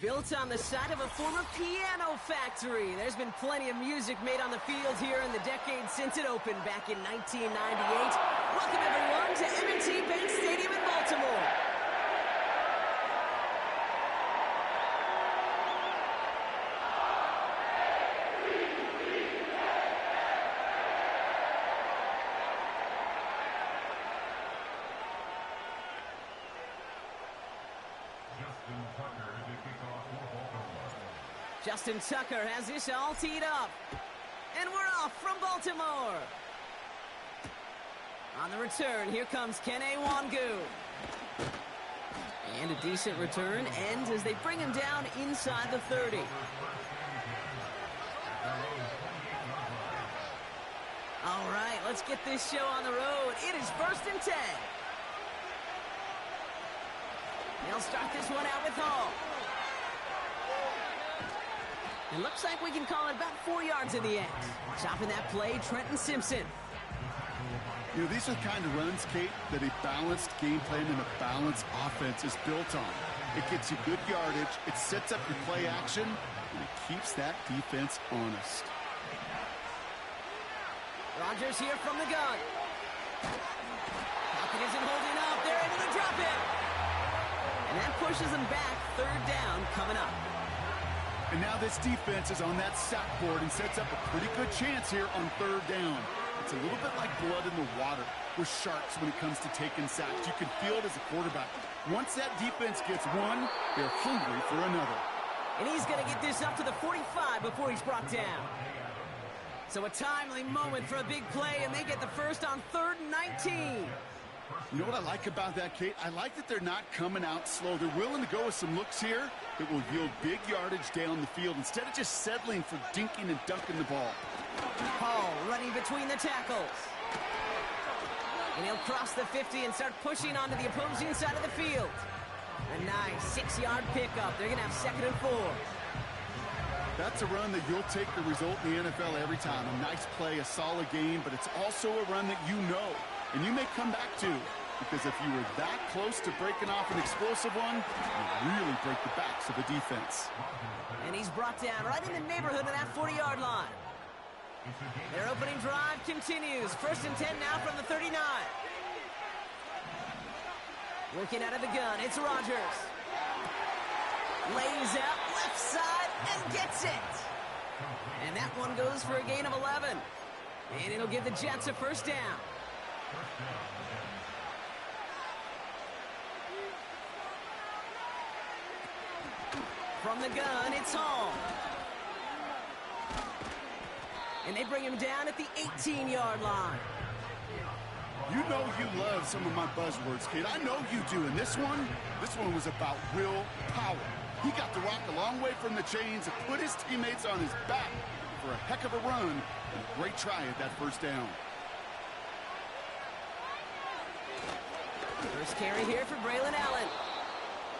Built on the side of a former piano factory, there's been plenty of music made on the field here in the decades since it opened back in 1998. Welcome everyone to M&T Bank Stadium in Baltimore. Justin Tucker has this all teed up. And we're off from Baltimore. On the return, here comes Kene Wangu. And a decent return ends as they bring him down inside the 30. All right, let's get this show on the road. It is 1st and 10. They'll start this one out with Hall. It looks like we can call it about 4 yards in the end. Chopping that play, Trenton Simpson. You know, these are the kind of runs, Kate, that a balanced game plan and a balanced offense is built on. It gets you good yardage, it sets up your play action, and it keeps that defense honest. Rodgers here from the gun. Pocket isn't holding up. They're able to drop it. And that pushes them back. 3rd down coming up. And now this defense is on that sack board and sets up a pretty good chance here on 3rd down. It's a little bit like blood in the water with sharks when it comes to taking sacks. You can feel it as a quarterback. Once that defense gets one, they're hungry for another. And he's going to get this up to the 45 before he's brought down. So a timely moment for a big play, and they get the first on 3rd and 19. You know what I like about that, Kate? I like that they're not coming out slow. They're willing to go with some looks here that will yield big yardage down the field instead of just settling for dinking and dunking the ball. Hall running between the tackles. And he'll cross the 50 and start pushing onto the opposing side of the field. A nice 6-yard pickup. They're going to have 2nd and 4. That's a run that you'll take the result in the NFL every time. A nice play, a solid game, but it's also a run that you know and you may come back to, because if you were that close to breaking off an explosive one, you really break the backs of the defense. And he's brought down right in the neighborhood of that 40-yard line. Their opening drive continues. 1st and 10 now from the 39. Working out of the gun, it's Rodgers. Lays out left side and gets it. And that one goes for a gain of 11. And it'll give the Jets a 1st down. From the gun, it's Hall. And they bring him down at the 18-yard line. You know you love some of my buzzwords, kid. I know you do. And this one was about real power. He got the rock a long way from the chains and put his teammates on his back for a heck of a run and a great try at that 1st down. First carry here for Braylon Allen.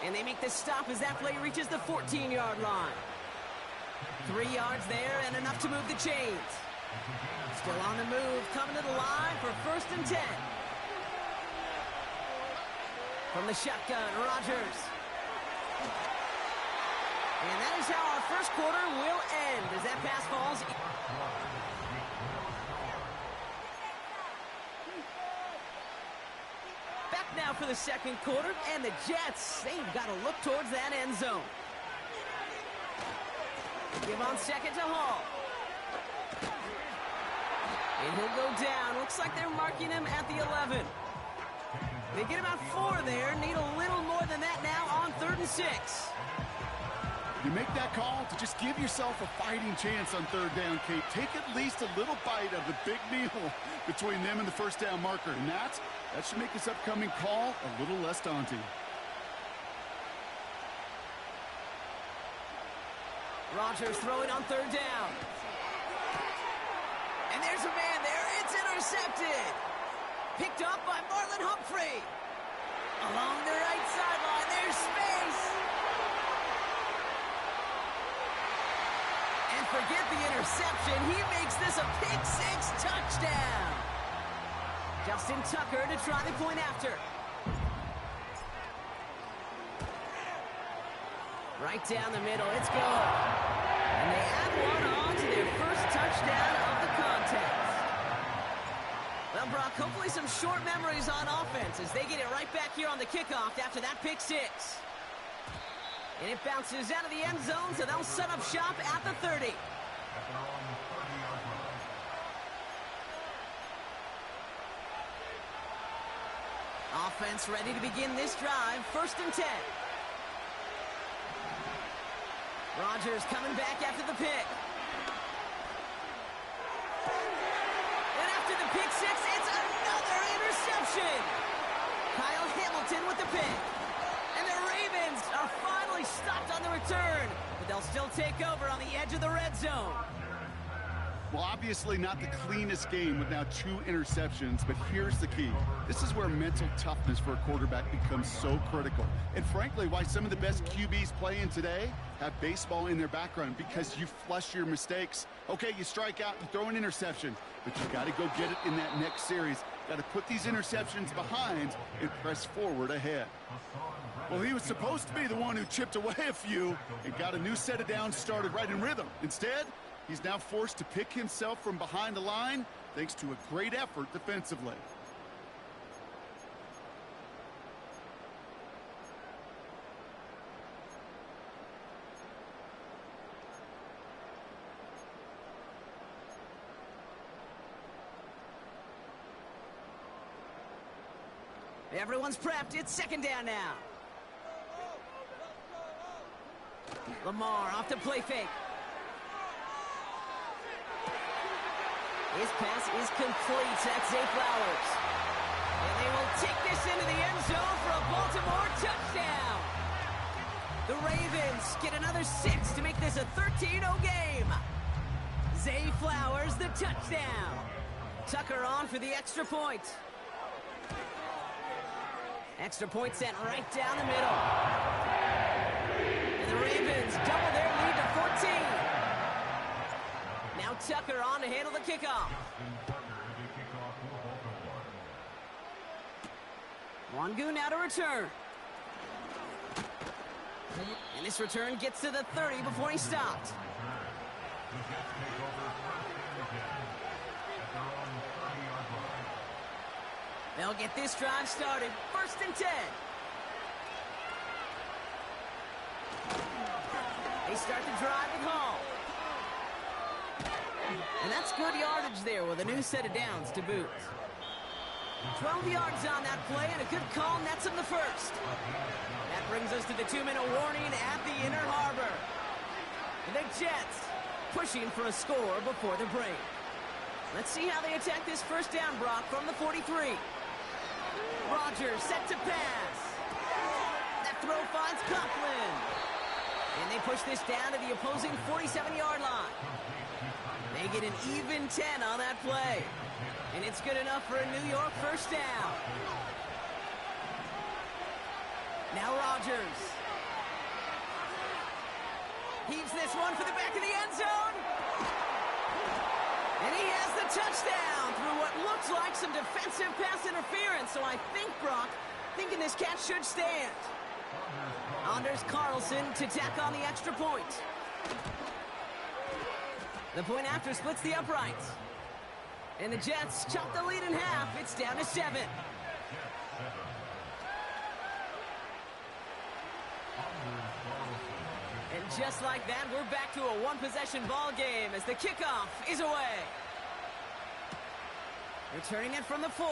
And they make the stop as that play reaches the 14-yard line. 3 yards there and enough to move the chains. Still on the move, coming to the line for 1st and 10. From the shotgun, Rodgers. And that is how our 1st quarter will end as that pass falls. Back now for the 2nd quarter, and the Jets, they've got to look towards that end zone. Give on 2nd to Hall. And he'll go down. Looks like they're marking him at the 11. They get about 4 there. Need a little more than that now on 3rd and 6. You make that call to just give yourself a fighting chance on 3rd down, Kate. Take at least a little bite of the big meal between them and the 1st down marker. And that should make this upcoming call a little less daunting. Rodgers throwing on 3rd down. And there's a man there. It's intercepted. Picked up by Marlon Humphrey. Along the right sideline, there's space. And forget the interception. He makes this a pick-6 touchdown. Justin Tucker to try the point after. Right down the middle. It's good. And they add one on to their first touchdown of the contest. Well, Brock, hopefully some short memories on offense as they get it right back here on the kickoff after that pick six. And it bounces out of the end zone, so they'll set up shop at the 30. Offense ready to begin this drive. 1st and 10. Rodgers coming back after the pick. And after the pick six, it's another interception. Kyle Hamilton with the pick. And the Ravens are finally stopped on the return, but they'll still take over on the edge of the red zone. Well, obviously not the cleanest game with now 2 interceptions, but here's the key. This is where mental toughness for a quarterback becomes so critical. And frankly, why some of the best QBs playing today have baseball in their background, because you flush your mistakes. Okay, you strike out, you throw an interception, but you got to go get it in that next series. Got to put these interceptions behind and press forward ahead. Well, he was supposed to be the one who chipped away a few and got a new set of downs started right in rhythm. Instead, he's now forced to pick himself from behind the line thanks to a great effort defensively. Everyone's prepped. It's 2nd down now. Lamar off the play fake. His pass is complete. That's Zay Flowers. And they will take this into the end zone for a Baltimore touchdown. The Ravens get another 6 to make this a 13-0 game. Zay Flowers, the touchdown. Tucker on for the extra point. Extra point sent right down the middle. And the Ravens double their lead to 14. Now Tucker on to handle the kickoff. Wangu now to return. And this return gets to the 30 before he stopped. They'll get this drive started. 1st and 10. They start the drive with Hall. And that's good yardage there with a new set of downs to boot. 12 yards on that play, and a good call nets him the first. That brings us to the 2-minute warning at the inner harbor. The Jets pushing for a score before the break. Let's see how they attack this 1st down, Brock, from the 43. Rodgers set to pass. That throw finds Coughlin. And they push this down to the opposing 47-yard line. They get an even 10 on that play. And it's good enough for a New York 1st down. Now Rodgers. Heaves this one for the back of the end zone. And he has the touchdown through what looks like some defensive pass interference. So I think, Brock, thinking this catch should stand. Anders Carlson to tack on the extra point. The point after splits the uprights. And the Jets chop the lead in half. It's down to 7. And just like that, we're back to a one-possession ball game as the kickoff is away. Returning it from the 4.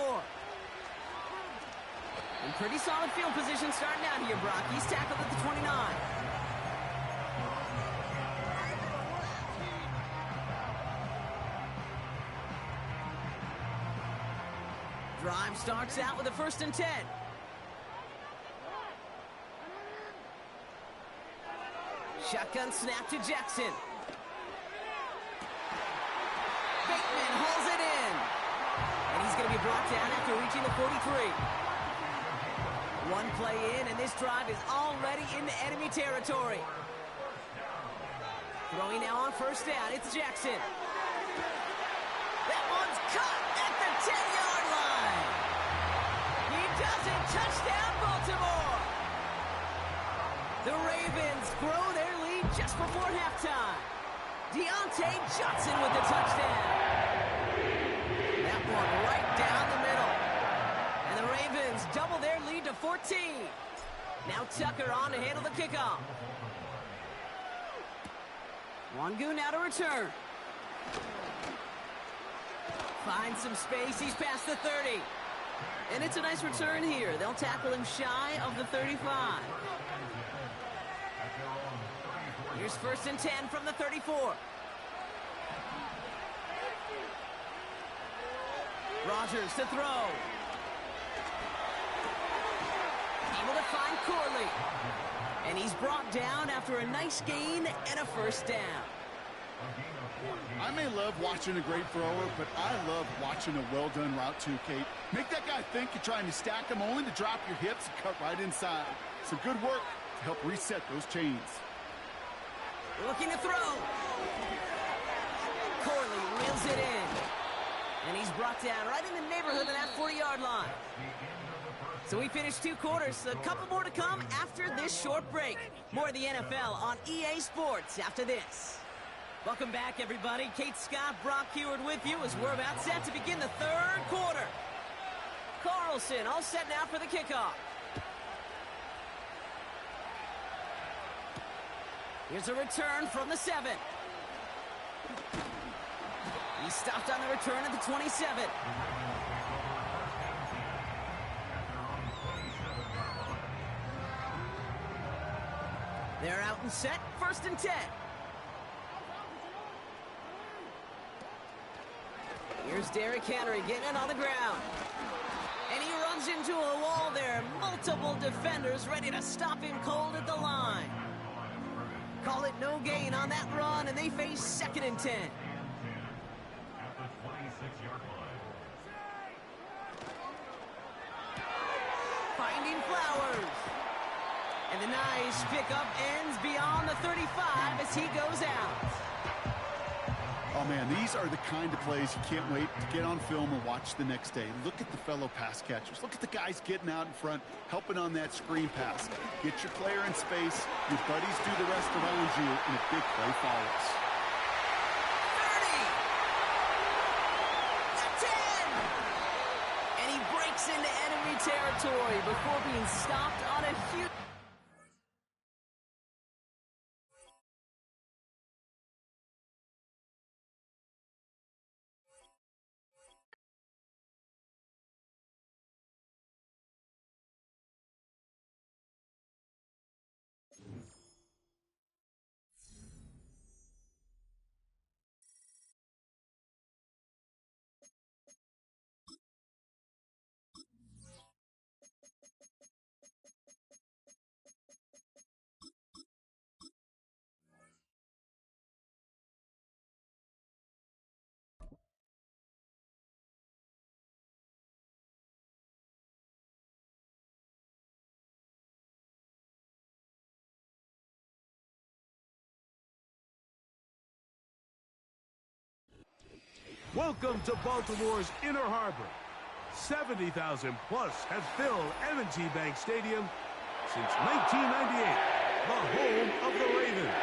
In pretty solid field position starting out here, Brock. He's tackled at the 29. Drive starts out with a 1st and 10. Shotgun snap to Jackson. Bateman hauls it in. And he's going to be brought down after reaching the 43. One play in, and this drive is already into enemy territory. Throwing now on 1st down, it's Jackson. That one's caught at the 10-yard line. He does it. Touchdown, Baltimore. The Ravens grow their lead just before halftime. Deontay Johnson with the touchdown. That one right down the middle. And the Ravens double their lead to 14. Now Tucker on to handle the kickoff. Wangu now to return. Finds some space. He's past the 30. And it's a nice return here. They'll tackle him shy of the 35. Here's 1st and 10 from the 34. Rodgers to throw. Able to find Corley. And he's brought down after a nice gain and a 1st down. I may love watching a great thrower, but I love watching a well-done route too, Kate. Make that guy think you're trying to stack him only to drop your hips and cut right inside. Some good work to help reset those chains. Looking to throw. Corley reels it in. And he's brought down right in the neighborhood of that 40-yard line. So we finished 2 quarters. A couple more to come after this short break. More of the NFL on EA Sports after this. Welcome back, everybody. Kate Scott, Brock Heward with you as we're about set to begin the 3rd quarter. Carlson all set now for the kickoff. Here's a return from the 7. He stopped on the return at the 27. They're out and set. 1st and 10. Here's Derrick Henry getting it on the ground. And he runs into a wall there. Multiple defenders ready to stop him cold at the line. Call it no gain on that run, and they face 2nd and 10. Finding Flowers. And the nice pickup ends beyond the 35 as he goes out. Oh, man, these are the kind of plays you can't wait to get on film or watch the next day. Look at the fellow pass catchers. Look at the guys getting out in front, helping on that screen pass. Get your player in space, your buddies do the rest around you, and a big play follows. 30! The 10! And he breaks into enemy territory before being stopped on a huge... Welcome to Baltimore's Inner Harbor. 70,000 plus have filled M&T Bank Stadium since 1998, the home of the Ravens.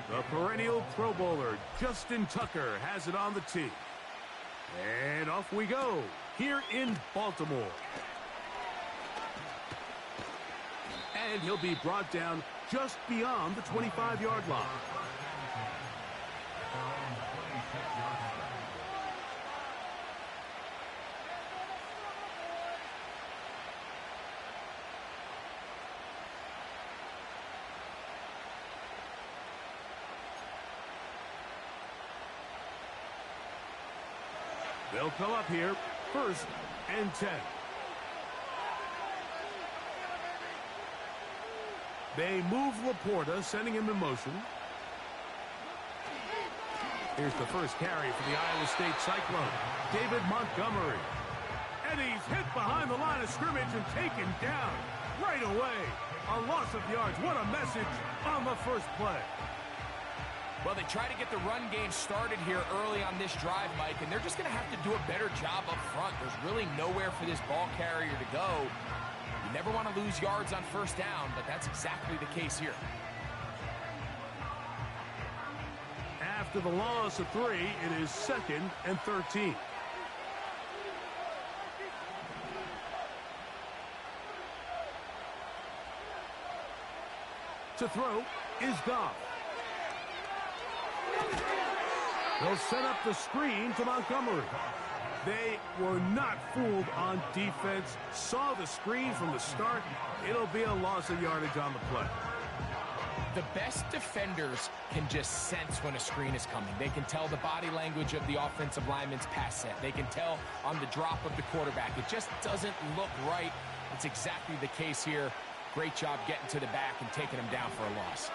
The perennial Pro Bowler, Justin Tucker, has it on the tee. And off we go, here in Baltimore. And he'll be brought down just beyond the 25-yard line. They'll come up here, 1st and 10. They move Laporta, sending him in motion. Here's the first carry for the Iowa State Cyclone, David Montgomery. And he's hit behind the line of scrimmage and taken down right away. A loss of yards. What a message on the first play. Well, they try to get the run game started here early on this drive, Mike, and they're just going to have to do a better job up front. There's really nowhere for this ball carrier to go. You never want to lose yards on first down, but that's exactly the case here. After the loss of 3, it is 2nd and 13. To throw is Goff. They'll set up the screen to Montgomery. They were not fooled on defense. Saw the screen from the start. It'll be a loss of yardage on the play. The best defenders can just sense when a screen is coming. They can tell the body language of the offensive lineman's pass set. They can tell on the drop of the quarterback. It just doesn't look right. It's exactly the case here. Great job getting to the back and taking him down for a loss.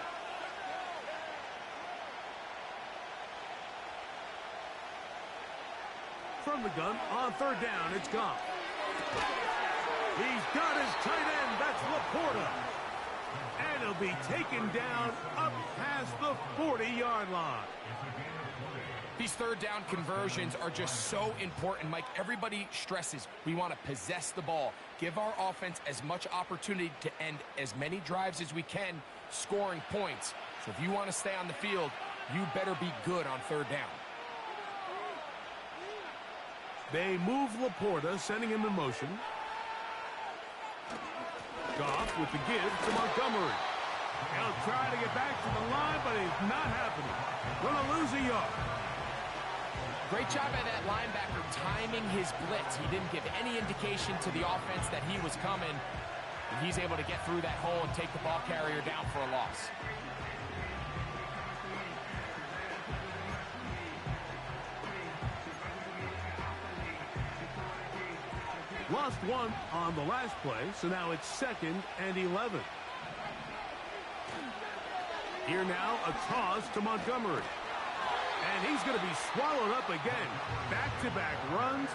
From the gun, on 3rd down, it's Goff. He's got his tight end. That's Laporta. And he'll be taken down up past the 40-yard line. These 3rd down conversions are just so important, Mike. Everybody stresses we want to possess the ball, give our offense as much opportunity to end as many drives as we can, scoring points. So if you want to stay on the field, you better be good on 3rd down. They move Laporta, sending him in motion. Goff with the give to Montgomery. He'll try to get back to the line, but it's not happening. Gonna lose a yard. Great job by that linebacker timing his blitz. He didn't give any indication to the offense that he was coming. And he's able to get through that hole and take the ball carrier down for a loss. Lost 1 on the last play, so now it's 2nd and 11. Here now, a toss to Montgomery. And he's going to be swallowed up again. Back-to-back runs,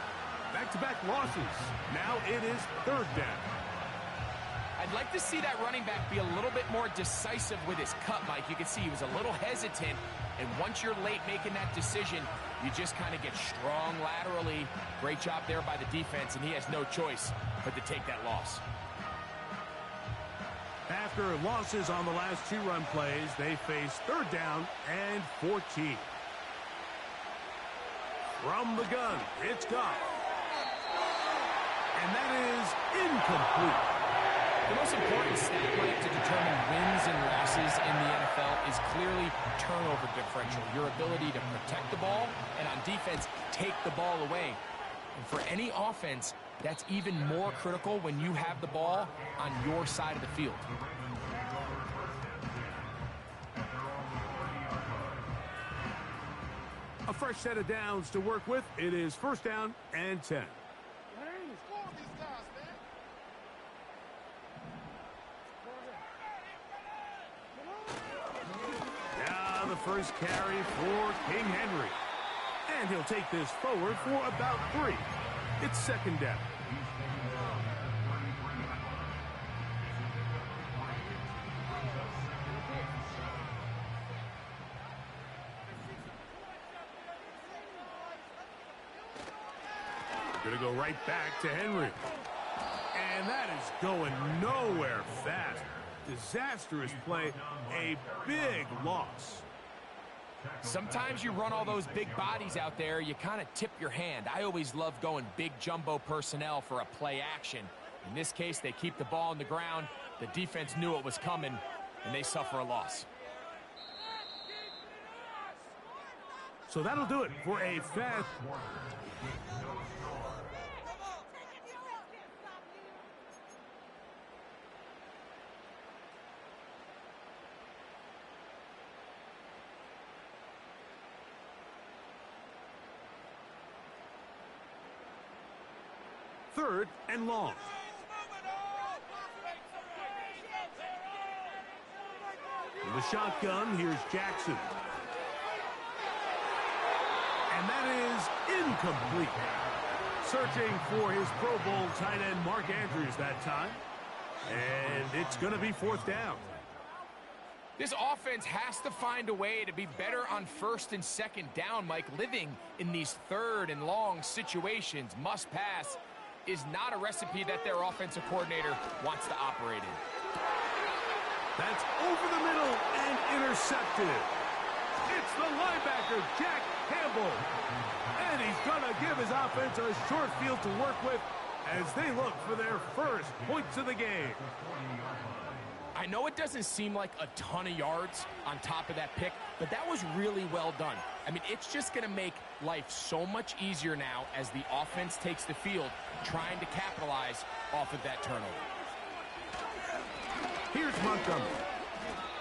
back-to-back losses. Now it is 3rd down. I'd like to see that running back be a little bit more decisive with his cut, Mike. You can see he was a little hesitant, and once you're late making that decision, you just kind of get strong laterally. Great job there by the defense, and he has no choice but to take that loss. After losses on the last 2 run plays, they face 3rd down and 14. From the gun, it's Goff. And that is incomplete. The most important stat, Mike, to determine wins and losses in the NFL is clearly turnover differential, your ability to protect the ball, and on defense, take the ball away. And for any offense, that's even more critical when you have the ball on your side of the field. A fresh set of downs to work with. It is 1st down and 10. Now the first carry for King Henry. And he'll take this forward for about 3. It's 2nd down. Going to go right back to Henry. And that is going nowhere fast. Disastrous play. A big loss. Sometimes you run all those big bodies out there, you kind of tip your hand. I always love going big jumbo personnel for a play action. In this case, they keep the ball on the ground. The defense knew it was coming, and they suffer a loss. So that'll do it for a fast... Third and long. In the shotgun, here's Jackson. And that is incomplete. Searching for his Pro Bowl tight end Mark Andrews that time. And it's going to be 4th down. This offense has to find a way to be better on 1st and 2nd down, Mike. Living in these 3rd and long situations, must pass, is not a recipe that their offensive coordinator wants to operate in. That's over the middle and intercepted. It's the linebacker, Jack Campbell. And he's going to give his offense a short field to work with as they look for their first points of the game. I know it doesn't seem like a ton of yards on top of that pick, but that was really well done. I mean, it's just going to make life so much easier now as the offense takes the field, trying to capitalize off of that turnover. Here's Montgomery,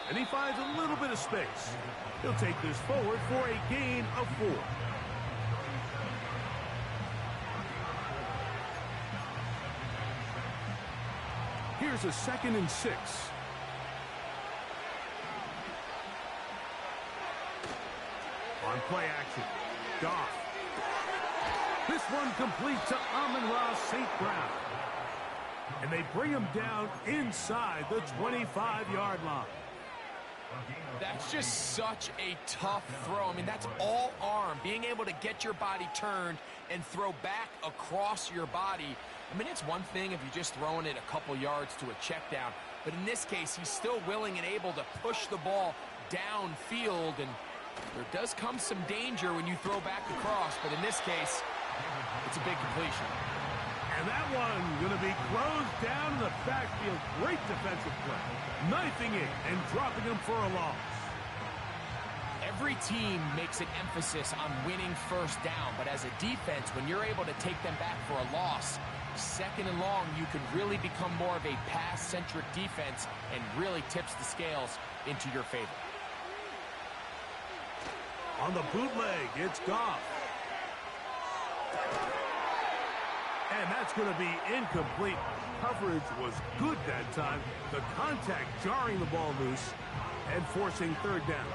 and he finds a little bit of space. He'll take this forward for a gain of 4. Here's a 2nd and 6. On play action, Goff. This one complete to Amon-Ra St. Brown. And they bring him down inside the 25-yard line. That's just such a tough throw. I mean, that's all arm. Being able to get your body turned and throw back across your body. I mean, it's one thing if you're just throwing it a couple yards to a check down. But in this case, he's still willing and able to push the ball downfield. And there does come some danger when you throw back across. But in this case, it's a big completion. And that one going to be closed down in the backfield. Great defensive play. Knifing it and dropping him for a loss. Every team makes an emphasis on winning 1st down, but as a defense, when you're able to take them back for a loss, 2nd and long, you can really become more of a pass-centric defense and really tips the scales into your favor. On the bootleg, it's Goff. And that's going to be incomplete. Coverage was good that time. The contact jarring the ball loose and forcing 3rd down.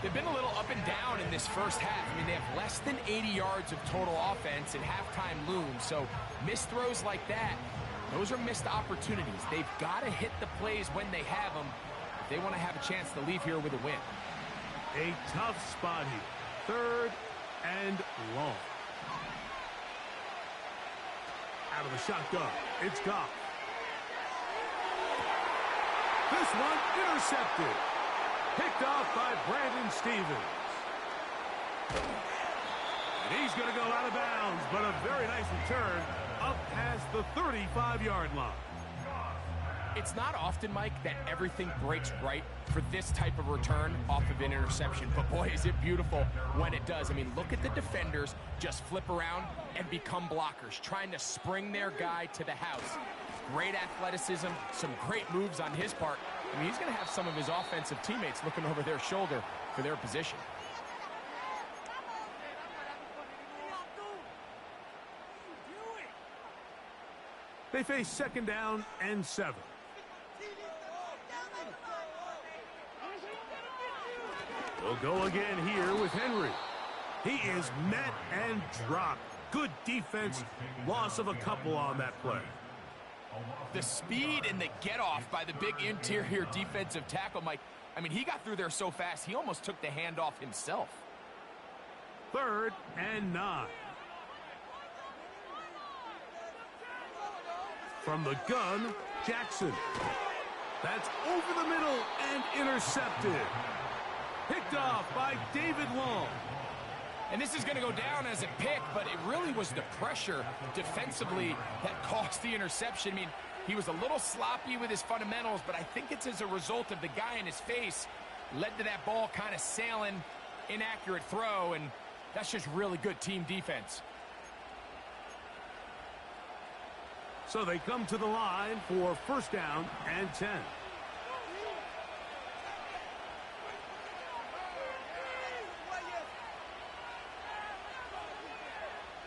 They've been a little up and down in this first half. I mean, they have less than 80 yards of total offense and halftime looms. So missed throws like that, those are missed opportunities. They've got to hit the plays when they have them if they want to have a chance to leave here with a win. A tough spot here. 3rd and long. Out of the shotgun, it's Goff. This one intercepted. Picked off by Brandon Stevens. And he's going to go out of bounds, but a very nice return up past the 35-yard line. It's not often, Mike, that everything breaks right for this type of return off of an interception. But, boy, is it beautiful when it does. I mean, look at the defenders just flip around and become blockers, trying to spring their guy to the house. Great athleticism, some great moves on his part. I mean, he's going to have some of his offensive teammates looking over their shoulder for their position. They face 2nd down and 7. They'll go again here with Henry. He is met and dropped. Good defense. Loss of a couple on that play. The speed and the get-off by the big interior defensive tackle, Mike. I mean, he got through there so fast, he almost took the handoff himself. 3rd and 9. From the gun, Jackson. That's over the middle and intercepted. Picked off by David Long. And this is going to go down as a pick, but it really was the pressure defensively that caused the interception. I mean, he was a little sloppy with his fundamentals, but I think it's as a result of the guy in his face led to that ball kind of sailing, inaccurate throw, and that's just really good team defense. So they come to the line for 1st down and 10.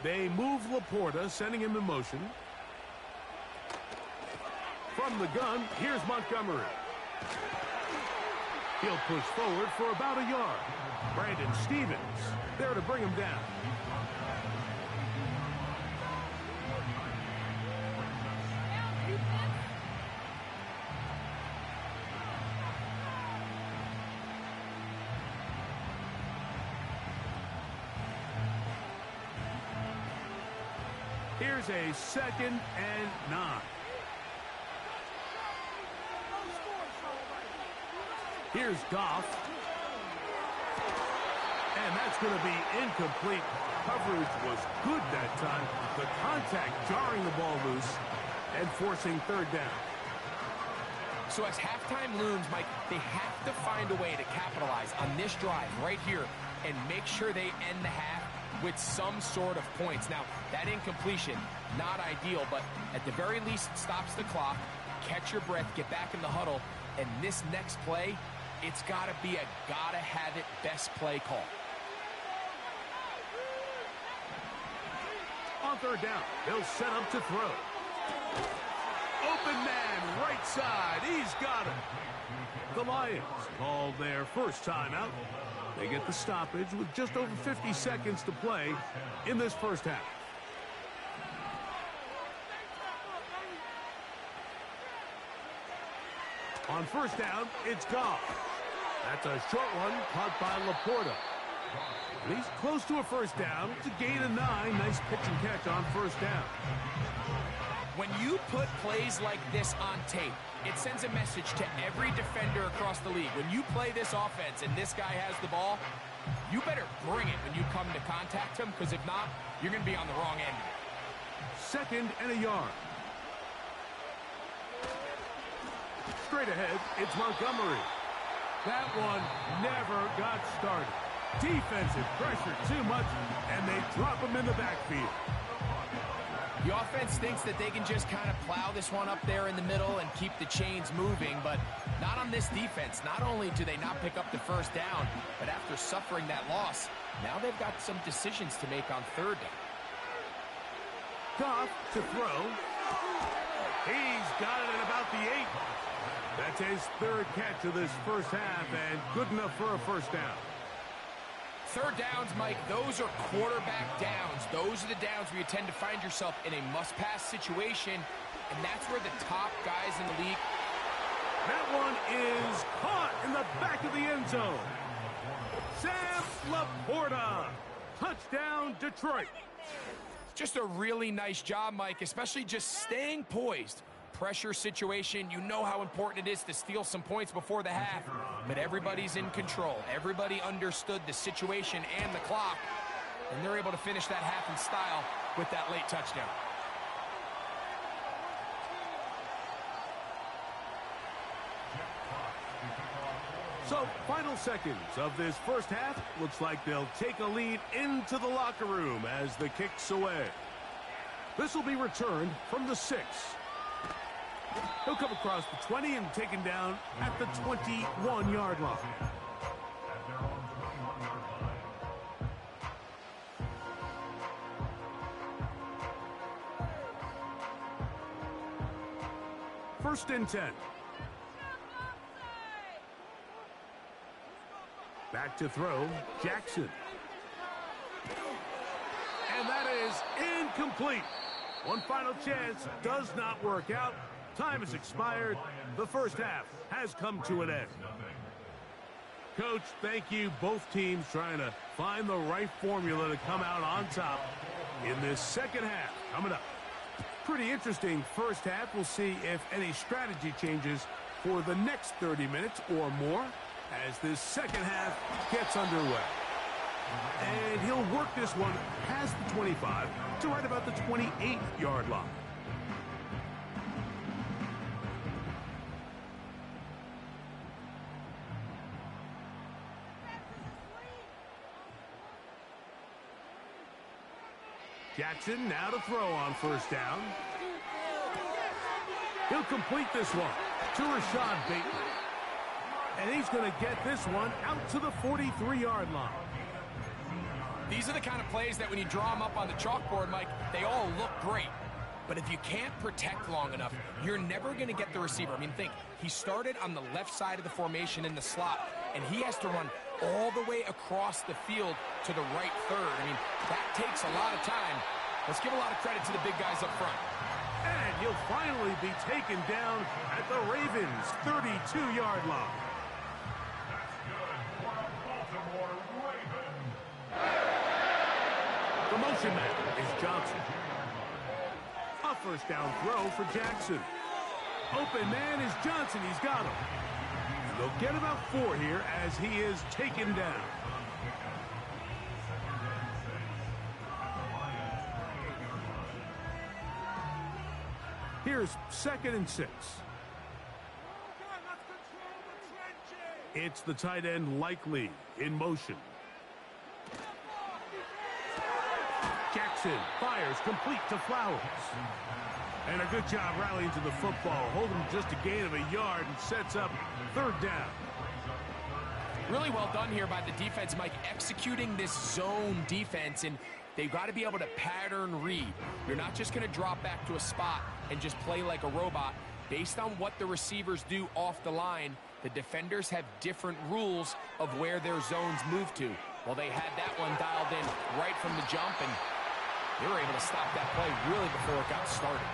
They move Laporta, sending him in motion. From the gun, here's Montgomery. He'll push forward for about a yard. Brandon Stevens there to bring him down. Here's a 2nd and 9. Here's Goff. And that's going to be incomplete. Coverage was good that time. The contact jarring the ball loose and forcing 3rd down. So as halftime looms, Mike, they have to find a way to capitalize on this drive right here and make sure they end the half with some sort of points. Now, that incompletion, not ideal, but at the very least, it stops the clock. Catch your breath, get back in the huddle, and this next play, it's got to be a gotta-have-it best play call. On 3rd down, they'll set up to throw. Open man, right side. He's got it. The Lions called their first timeout. They get the stoppage with just over 50 seconds to play in this first half. On 1st down, it's Goff. That's a short one caught by Laporta. And he's close to a 1st down. It's a gain of 9. Nice pitch and catch on 1st down. When you put plays like this on tape, it sends a message to every defender across the league. When you play this offense and this guy has the ball, you better bring it when you come to contact him, because if not, you're going to be on the wrong end. 2nd and a yard. Straight ahead, it's Montgomery. That one never got started. Defensive pressure too much, and they drop him in the backfield. The offense thinks that they can just kind of plow this one up there in the middle and keep the chains moving, but not on this defense. Not only do they not pick up the 1st down, but after suffering that loss, now they've got some decisions to make on 3rd down. Goff to throw. He's got it at about the 8. That's his 3rd catch of this first half, and good enough for a 1st down. 3rd downs, Mike, those are quarterback downs. Those are the downs where you tend to find yourself in a must-pass situation, and that's where the top guys in the league... That one is caught in the back of the end zone. Sam Laporta. Touchdown, Detroit. Just a really nice job, Mike, especially just staying poised. Pressure situation, you know how important it is to steal some points before the half, but everybody's in control. Everybody understood the situation and the clock, and they're able to finish that half in style with that late touchdown. So, final seconds of this first half. Looks like they'll take a lead into the locker room as the kick's away. This will be returned from the 6. He'll come across the 20 and taken down at the 21-yard line. First and 10. Back to throw, Jackson. And that is incomplete. One final chance, does not work out. Time has expired. The first half has come to an end. Coach, thank you. Both teams trying to find the right formula to come out on top in this second half. Coming up. Pretty interesting first half. We'll see if any strategy changes for the next 30 minutes or more as this second half gets underway. And he'll work this one past the 25 to right about the 28-yard line. Jackson now to throw on first down. He'll complete this one to Rashad Bateman. And he's going to get this one out to the 43-yard line. These are the kind of plays that when you draw them up on the chalkboard, Mike, they all look great. But if you can't protect long enough, you're never going to get the receiver. I mean, think, he started on the left side of the formation in the slot, and he has to run all the way across the field to the right third. I mean, that takes a lot of time. Let's give a lot of credit to the big guys up front. And he'll finally be taken down at the Ravens' 32-yard line. The motion man is Johnson. first down throw for Jackson. Open man is Johnson. He's got him. And they'll get about 4 here as he is taken down. Here's 2nd and 6. It's the tight end Likely in motion. Jackson fires complete to Flowers. And a good job rallying to the football. Holding just a gain of a yard and sets up 3rd down. Really well done here by the defense, Mike, executing this zone defense, and they've got to be able to pattern read. You're not just going to drop back to a spot and just play like a robot. Based on what the receivers do off the line, the defenders have different rules of where their zones move to. Well, they had that one dialed in right from the jump, and they were able to stop that play really before it got started.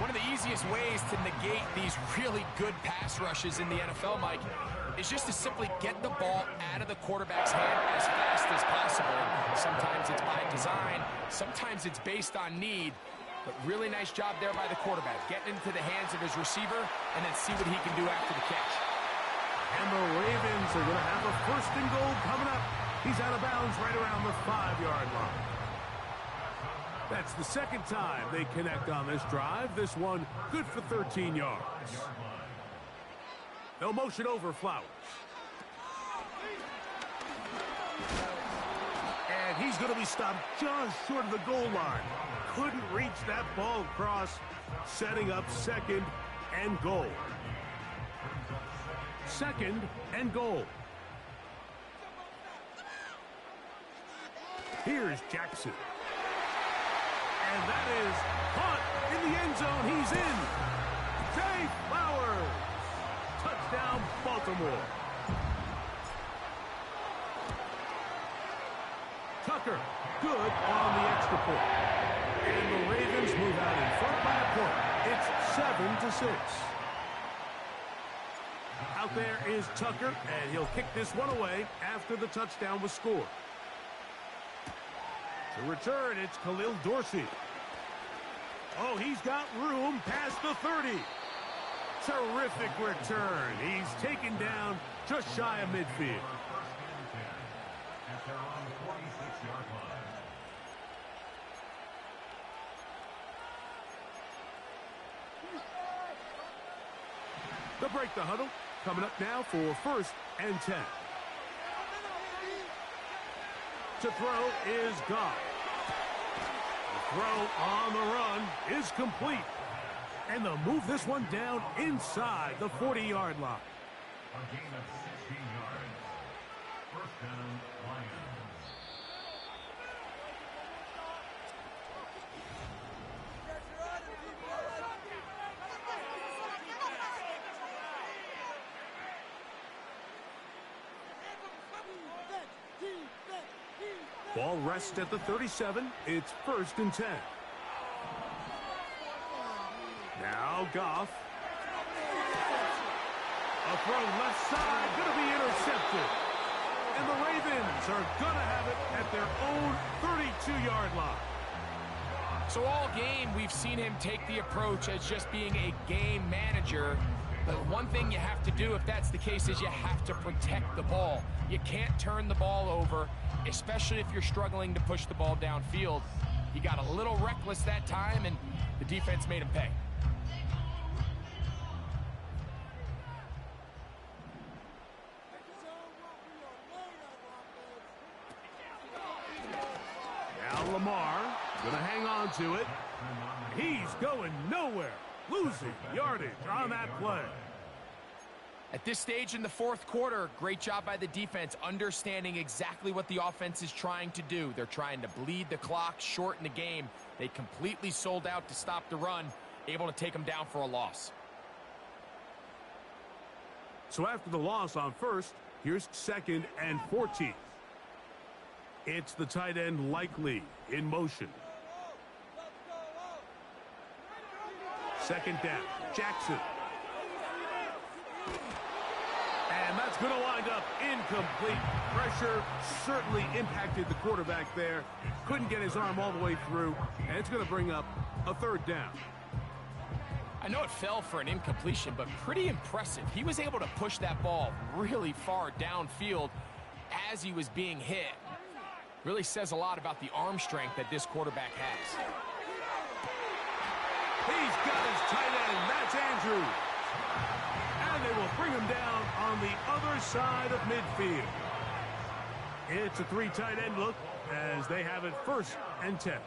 One of the easiest ways to negate these really good pass rushes in the NFL, Mike, is just to simply get the ball out of the quarterback's hand as fast as possible. Sometimes it's by design, sometimes it's based on need, but really nice job there by the quarterback, getting into the hands of his receiver and then see what he can do after the catch. And the Ravens are going to have a 1st and goal coming up. He's out of bounds right around the 5-yard line. That's the 2nd time they connect on this drive. This one good for 13 yards. They'll motion over Flowers. And he's going to be stopped just short of the goal line. Couldn't reach that ball across, setting up 2nd and goal. 2nd and goal. Here's Jackson. And that is caught in the end zone. He's in. Zay Flowers. Touchdown, Baltimore. Tucker, good on the extra point. And the Ravens move out in front by a point. It's 7-6. Out there is Tucker, and he'll kick this one away after the touchdown was scored. To return, it's Khalil Dorsey. Oh, he's got room past the 30. Terrific return. He's taken down just shy of midfield. They'll break the huddle. Coming up now for 1st and 10. To throw is Goff. The throw on the run is complete. And they'll move this one down inside the 40-yard line. A gain of 16 yards. 1st down, Lions. Ball rests at the 37. It's 1st and 10. Now Goff. A throw left side, going to be intercepted. And the Ravens are going to have it at their own 32-yard line. So all game, we've seen him take the approach as just being a game manager. But one thing you have to do if that's the case is you have to protect the ball. You can't turn the ball over, especially if you're struggling to push the ball downfield. He got a little reckless that time, and the defense made him pay. Now Lamar going to hang on to it. He's going nowhere. Losing yardage on that play. At this stage in the 4th quarter, great job by the defense, understanding exactly what the offense is trying to do. They're trying to bleed the clock, shorten the game. They completely sold out to stop the run, able to take them down for a loss. So after the loss on 1st, here's 2nd and 14. It's the tight end Likely in motion. 2nd down, Jackson. And that's going to wind up incomplete. Pressure certainly impacted the quarterback there. Couldn't get his arm all the way through, and it's going to bring up a third down. I know it fell for an incompletion, but pretty impressive. He was able to push that ball really far downfield as he was being hit. Really says a lot about the arm strength that this quarterback has. He's got his tight end. That's Andrews. And they will bring him down on the other side of midfield. It's a 3 tight end look as they have it 1st and 10. 1st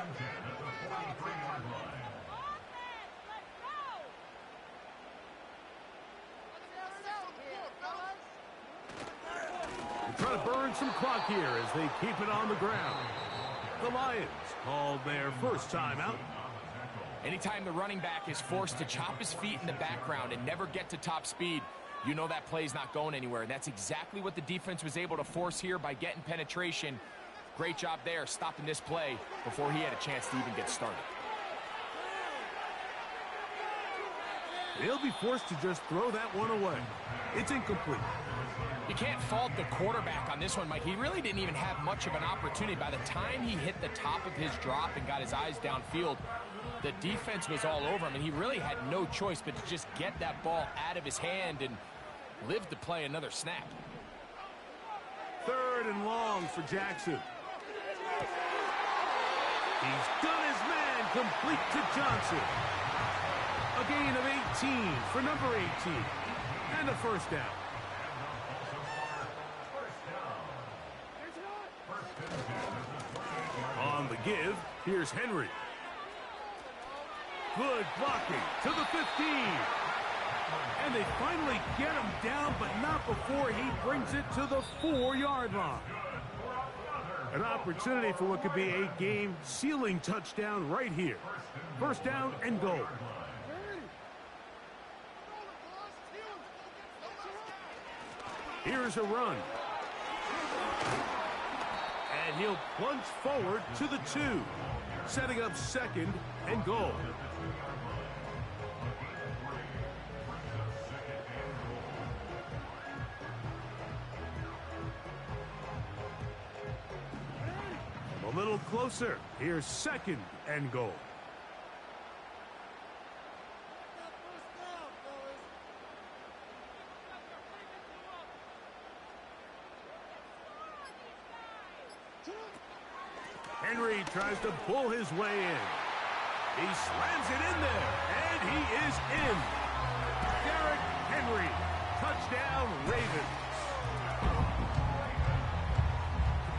and 10 at the 43-yard line. They try to burn some clock here as they keep it on the ground. The Lions called their first timeout. Anytime the running back is forced to chop his feet in the background and never get to top speed, you know that play's not going anywhere. And that's exactly what the defense was able to force here by getting penetration. Great job there, stopping this play before he had a chance to even get started. They'll be forced to just throw that one away. It's incomplete. You can't fault the quarterback on this one, Mike. He really didn't even have much of an opportunity. By the time he hit the top of his drop and got his eyes downfield, the defense was all over him, and he really had no choice but to just get that ball out of his hand and live to play another snap. 3rd and long for Jackson. He's done his man, complete to Johnson. A gain of 18 for number 18. And a 1st down. On the give, here's Henry. Good blocking to the 15. And they finally get him down, but not before he brings it to the 4-yard line. An opportunity for what could be a game-sealing touchdown right here. 1st down and goal. Here's a run. And he'll plunge forward to the 2, setting up 2nd and goal. A little closer. Here's 2nd and goal. Henry tries to pull his way in. He slams it in there, and he is in. Derrick Henry, touchdown Ravens.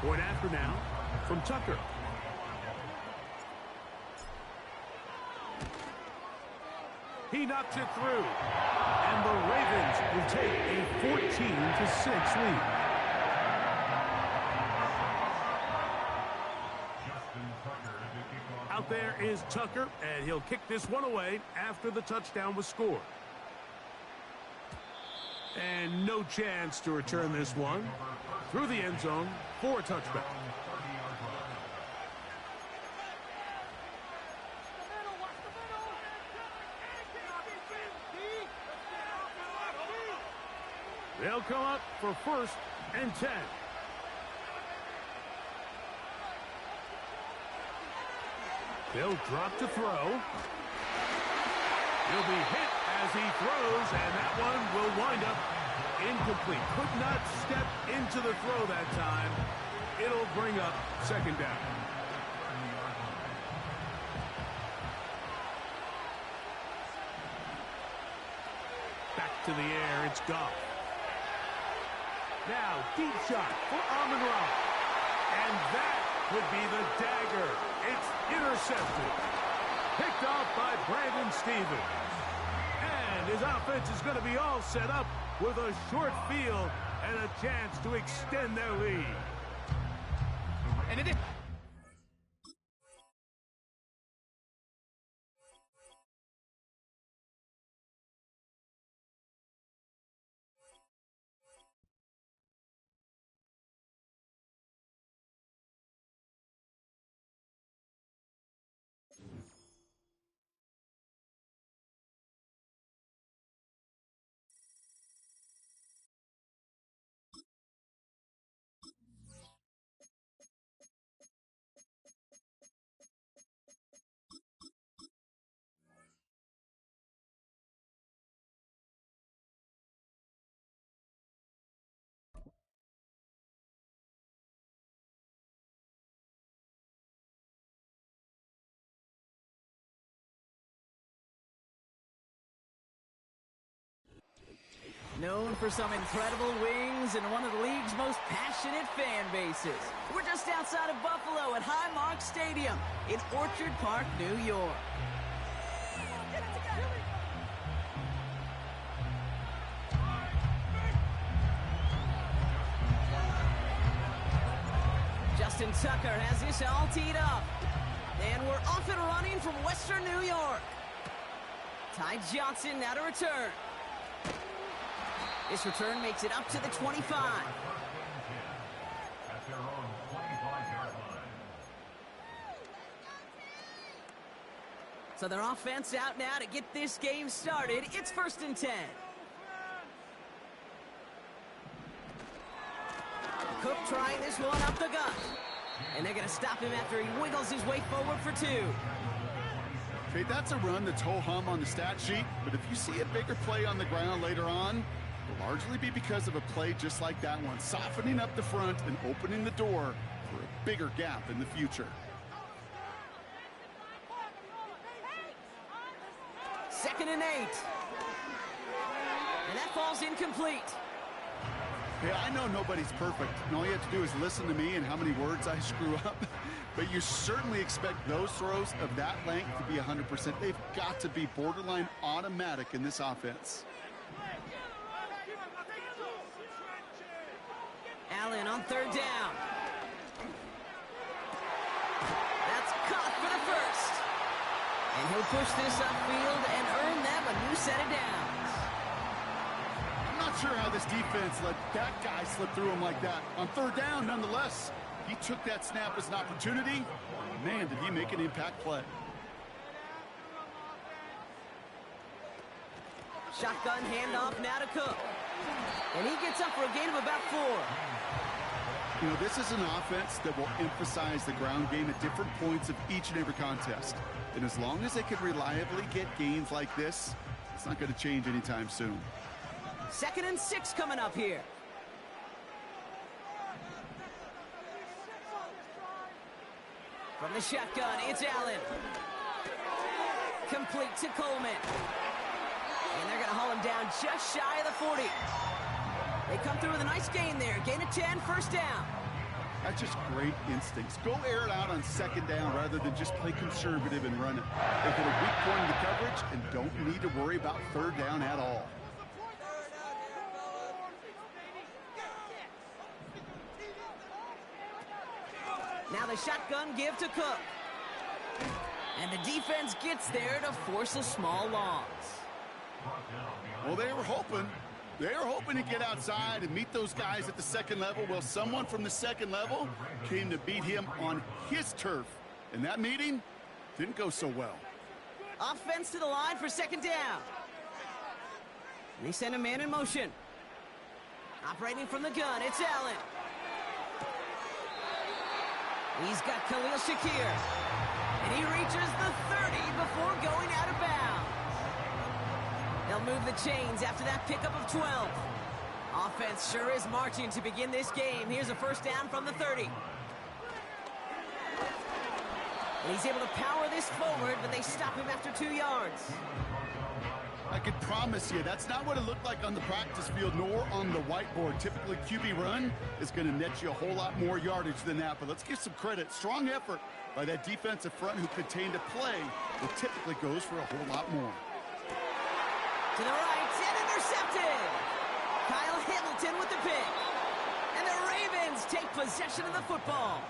Point after now from Tucker. He knocks it through, and the Ravens will take a 14-6 lead. Out there is Tucker, and he'll kick this one away after the touchdown was scored. And no chance to return this one through the end zone for a touchback. They'll come up for 1st and 10. They'll drop to throw. He'll be hit as he throws, and that one will wind up incomplete. Could not step into the throw that time. It'll bring up 2nd down. Back to the air, it's Goff. Now, deep shot for Amon-Ra. And that would be the dagger. It's intercepted. Picked off by Brandon Stevens. And his offense is going to be all set up with a short field and a chance to extend their lead. And it is. Known for some incredible wings and one of the league's most passionate fan bases. We're just outside of Buffalo at Highmark Stadium in Orchard Park, New York. Justin Tucker has this all teed up. And we're off and running from Western New York. Ty Johnson now to return. This return makes it up to the 25. At their own 25-yard line. So their offense out now to get this game started. It's 1st and 10. Cook trying this one up the gut. And they're going to stop him after he wiggles his way forward for 2. Okay, that's a run that's ho-hum on the stat sheet, but if you see a bigger play on the ground later on, it'll largely be because of a play just like that one, softening up the front and opening the door for a bigger gap in the future. 2nd and 8. And that falls incomplete. Hey, I know nobody's perfect, and all you have to do is listen to me and how many words I screw up. But you certainly expect those throws of that length to be 100%. They've got to be borderline automatic in this offense. Allen on 3rd down. That's caught for the first. And he'll push this upfield and earn them a new set of downs. I'm not sure how this defense let that guy slip through him like that. On 3rd down, nonetheless, he took that snap as an opportunity. Man, did he make an impact play. Shotgun handoff now to Cook. And he gets up for a gain of about 4. You know, this is an offense that will emphasize the ground game at different points of each and every contest. And as long as they can reliably get gains like this, it's not going to change anytime soon. 2nd and 6 coming up here. From the shotgun, it's Allen. Complete to Coleman. And they're going to haul him down just shy of the 40. They come through with a nice gain there. Gain of 10, 1st down. That's just great instincts. Go air it out on 2nd down rather than just play conservative and run it. They hit a weak point in the coverage and don't need to worry about 3rd down at all. Now the shotgun give to Cook. And the defense gets there to force a small loss. Well, they were hoping to get outside and meet those guys at the 2nd level. Well, someone from the 2nd level came to beat him on his turf. And that meeting didn't go so well. Offense to the line for 2nd down. And they send a man in motion. Operating from the gun, it's Allen. He's got Khalil Shakir. And he reaches the 30 before going out of bounds. They'll move the chains after that pickup of 12. Offense sure is marching to begin this game. Here's a 1st down from the 30. And he's able to power this forward, but they stop him after 2 yards. I can promise you, that's not what it looked like on the practice field nor on the whiteboard. Typically, QB run is going to net you a whole lot more yardage than that. But let's give some credit. Strong effort by that defensive front who contained a play that typically goes for a whole lot more. To the right, and intercepted. Kyle Hamilton with the pick. And the Ravens take possession of the football.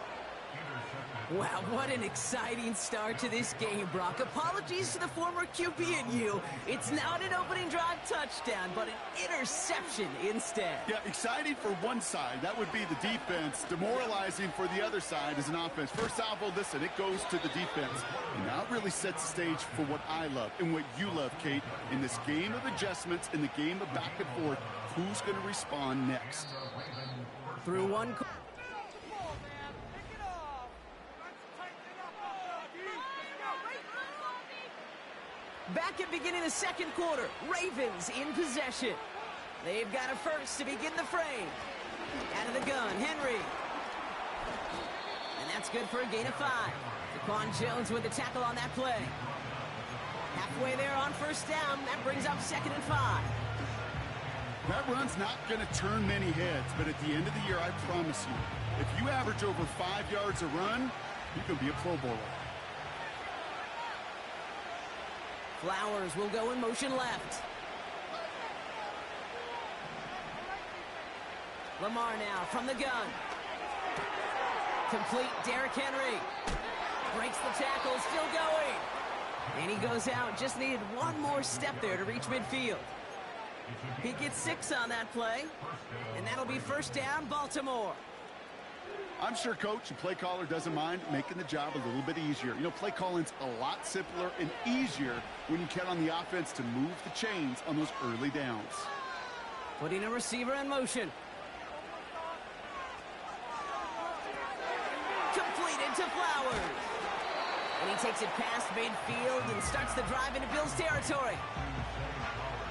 Wow, what an exciting start to this game, Brock. Apologies to the former QB and you. It's not an opening drive touchdown, but an interception instead. Yeah, exciting for one side. That would be the defense. Demoralizing for the other side as an offense. First salvo, listen, it goes to the defense. And that really sets the stage for what I love and what you love, Kate. In this game of adjustments, in the game of back and forth, who's going to respond next? Through one... Back at beginning of the 2nd quarter, Ravens in possession. They've got a first to begin the frame. Out of the gun, Henry. And that's good for a gain of 5. Daquan Jones with the tackle on that play. Halfway there on 1st down, that brings up 2nd and 5. That run's not going to turn many heads, but at the end of the year, I promise you, if you average over 5 yards a run, you can be a Pro Bowler. Flowers will go in motion left. Lamar now from the gun. Complete. Derrick Henry breaks the tackle, still going. And he goes out. Just needed one more step there to reach midfield. He gets 6 on that play, and that'll be first down, Baltimore. I'm sure coach and play caller doesn't mind making the job a little bit easier. You know, play calling's a lot simpler and easier when you count on the offense to move the chains on those early downs. Putting a receiver in motion. Completed to Flowers. And he takes it past midfield and starts the drive into Bills territory.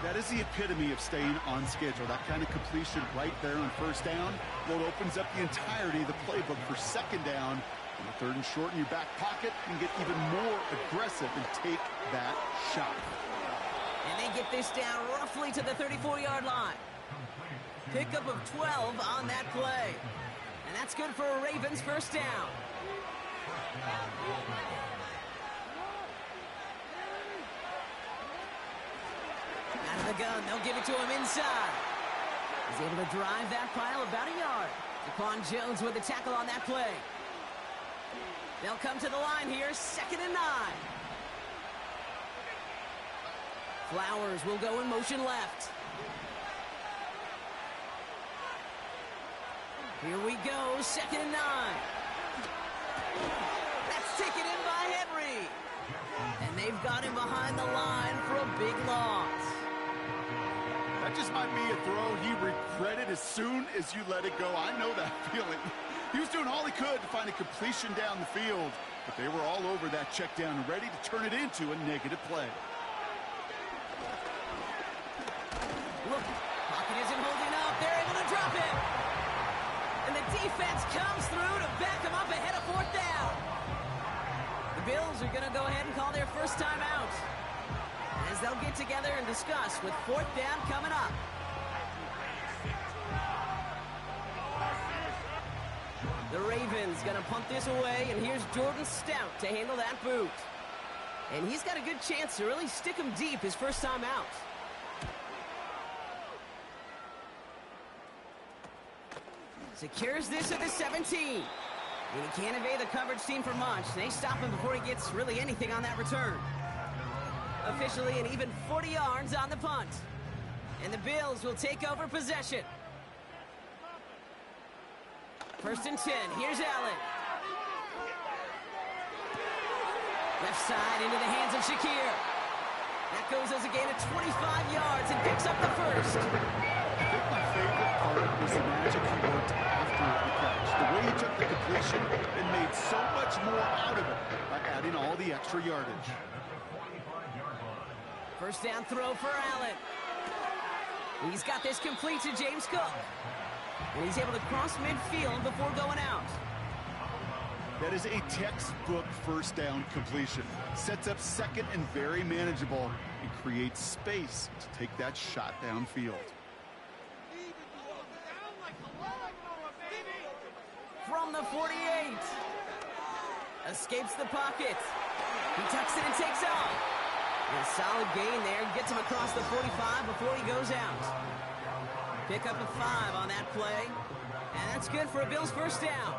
That is the epitome of staying on schedule. That kind of completion right there on first down. Well, it opens up the entirety of the playbook for second down. On the third and short in your back pocket, you can get even more aggressive and take that shot. And they get this down roughly to the 34-yard line. Pickup of 12 on that play. And that's good for a Ravens first down. Out of the gun, they'll give it to him inside. He's able to drive that pile about a yard. Daquan Jones with the tackle on that play. They'll come to the line here, 2nd and 9. Flowers will go in motion left. Here we go, 2nd and 9. That's taken in by Henry. And they've got him behind the line for a big loss. That just might be a throw he regretted as soon as you let it go. I know that feeling. He was doing all he could to find a completion down the field, but they were all over that check down and ready to turn it into a negative play. Look, pocket isn't holding up. They're able to drop it. And the defense comes through to back him up ahead of 4th down. The Bills are going to go ahead and call their first time out, as they'll get together and discuss with 4th down coming up. The Ravens going to punt this away, and here's Jordan Stout to handle that boot. And he's got a good chance to really stick him deep his first time out. Secures this at the 17. And he can't evade the coverage team for much. They stop him before he gets really anything on that return. Officially an even 40 yards on the punt. And the Bills will take over possession. 1st and 10. Here's Allen. Left side into the hands of Shakir. That goes as a gain of 25 yards and picks up the first. I think my favorite part was the magic he worked after the catch. The way he took the completion and made so much more out of it by adding all the extra yardage. First down throw for Allen. He's got this complete to James Cook. And he's able to cross midfield before going out. That is a textbook first down completion. Sets up second and very manageable and creates space to take that shot downfield. From the 48. Escapes the pocket. He tucks it and takes off. And a solid gain there. Gets him across the 45 before he goes out. Pick up a 5 on that play. And that's good for a Bills first down.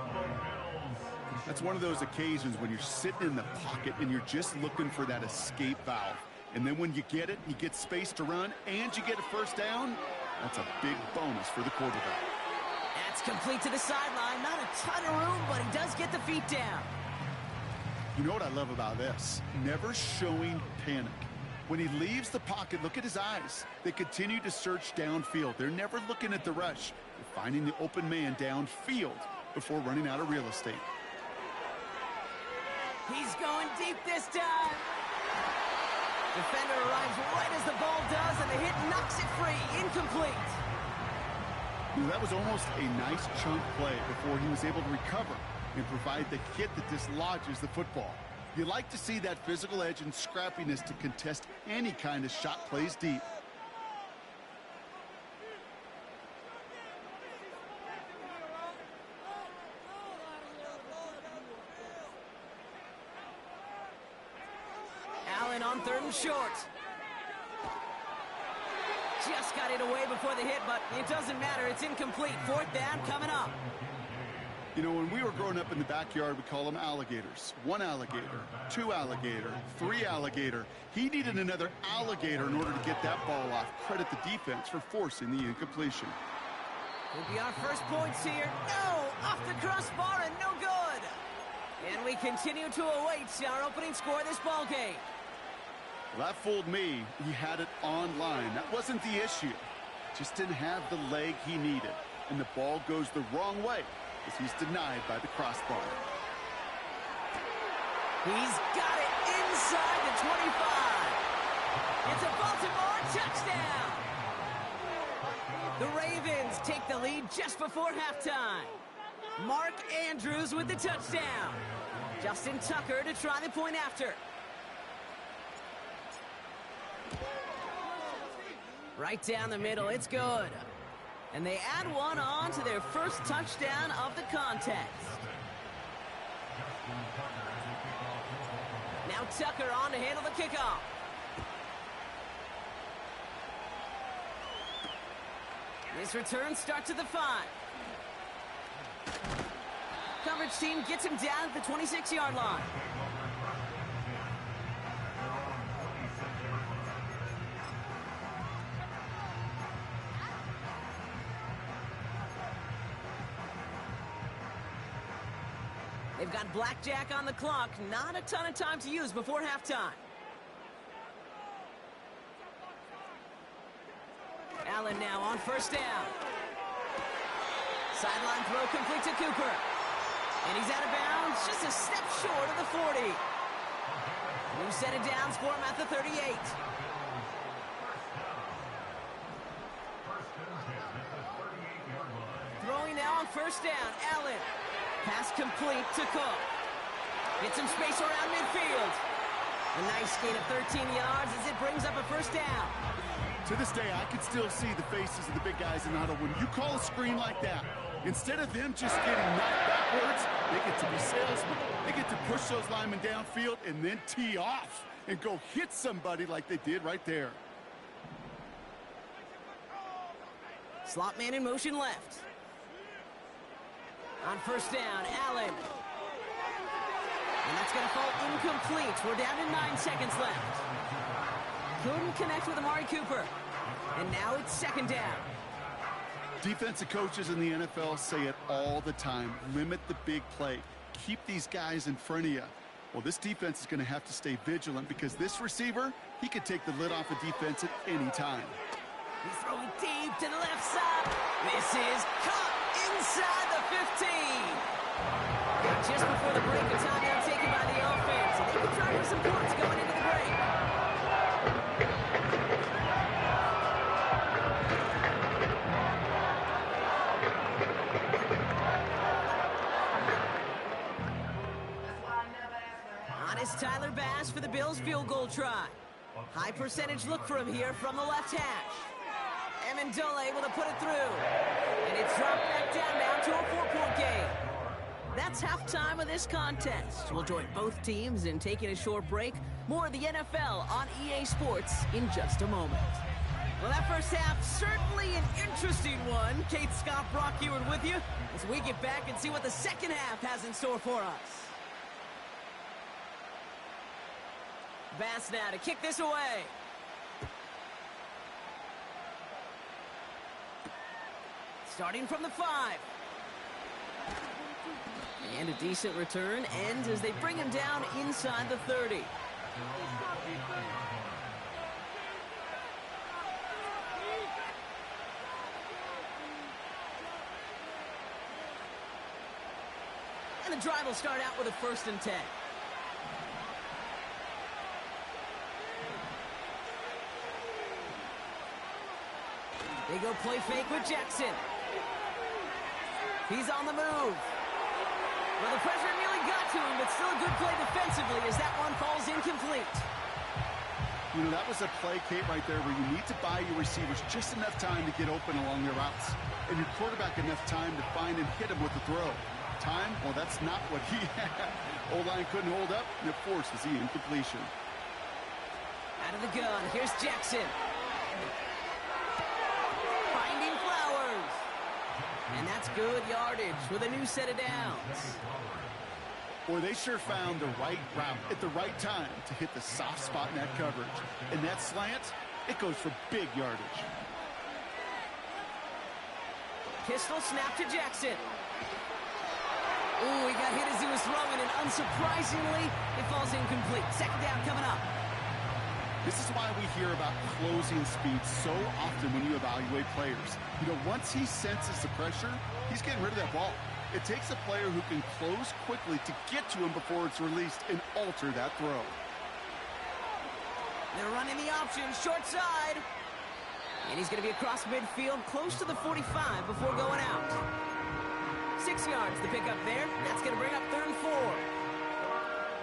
That's one of those occasions when you're sitting in the pocket and you're just looking for that escape valve. And then when you get it, you get space to run, and you get a first down, that's a big bonus for the quarterback. That's complete to the sideline. Not a ton of room, but he does get the feet down. You know what I love about this? Never showing panic. When he leaves the pocket, look at his eyes. They continue to search downfield. They're never looking at the rush. They're finding the open man downfield before running out of real estate. He's going deep this time. Defender arrives right as the ball does, and the hit knocks it free. Incomplete. That was almost a nice chunk play before he was able to recover and provide the hit that dislodges the football. You like to see that physical edge and scrappiness to contest any kind of shot plays deep. him short. Just got it away before the hit, but it doesn't matter. It's incomplete. Fourth down coming up. You know, when we were growing up in the backyard, we call them alligators. One alligator, two alligator, three alligator. He needed another alligator in order to get that ball off. Credit the defense for forcing the incompletion. Could be our first points here. No! Off the crossbar and no good! And we continue to await our opening score of this ball game. Well, that fooled me. He had it online. That wasn't the issue. Just didn't have the leg he needed. And the ball goes the wrong way as he's denied by the crossbar. He's got it inside the 25. It's a Baltimore touchdown. The Ravens take the lead just before halftime. Mark Andrews with the touchdown. Justin Tucker to try the point after. Right down the middle, it's good. And they add one on to their first touchdown of the contest. Now Tucker on to handle the kickoff. This return starts at the 5. Coverage team gets him down at the 26-yard line. They've got blackjack on the clock. Not a ton of time to use before halftime. Allen now on first down. Sideline throw complete to Cooper. And he's out of bounds, just a step short of the 40. New set of downs for him at the 38. Throwing now on first down, Allen. Pass complete to Cook. Get some space around midfield. A nice gain of 13 yards as it brings up a first down. To this day, I can still see the faces of the big guys in the huddle. When you call a screen like that, instead of them just getting knocked backwards, they get to be salesmen. They get to push those linemen downfield and then tee off and go hit somebody like they did right there. Slot man in motion left. On first down, Allen. And that's going to fall incomplete. We're down to 9 seconds left. Couldn't connect with Amari Cooper. And now it's second down. Defensive coaches in the NFL say it all the time. Limit the big play. Keep these guys in front of you. Well, this defense is going to have to stay vigilant because this receiver, he could take the lid off a defense at any time. He's throwing deep to the left side. This is caught inside the 15. Just before the break, a timeout taken by the offense. And they can try for some points going into the break. Honest Tyler Bass for the Bills field goal try. High percentage look for him here from the left hash. Amendola able to put it through. And it's dropped back down now to a 4-point game. That's halftime of this contest. We'll join both teams in taking a short break. More of the NFL on EA Sports in just a moment. Well, that first half, certainly an interesting one. Kate, Scott, Brock Ewart with you as we get back and see what the second half has in store for us. Bass now to kick this away. Starting from the 5. And a decent return ends as they bring him down inside the 30. And the drive will start out with a 1st and 10. They go play fake with Jackson. He's on the move. Well, the pressure nearly got to him, but still a good play defensively as that one falls incomplete. You know, that was a play, Kate, right there where you need to buy your receivers just enough time to get open along their routes. And your quarterback enough time to find and hit him with the throw. Time? Well, that's not what he had. O-line couldn't hold up, and it forces the incompletion. Out of the gun, here's Jackson. Finding Flowers. And that's good yardage with a new set of downs. Boy, they sure found the right route at the right time to hit the soft spot in that coverage. And that slant, it goes for big yardage. Pistol snap to Jackson. Ooh, he got hit as he was throwing, and unsurprisingly, it falls incomplete. Second down coming up. This is why we hear about closing speed so often when you evaluate players. You know, once he senses the pressure, he's getting rid of that ball. It takes a player who can close quickly to get to him before it's released and alter that throw. They're running the option, short side. And he's going to be across midfield, close to the 45 before going out. 6 yards the pickup there. That's going to bring up 3rd and 4.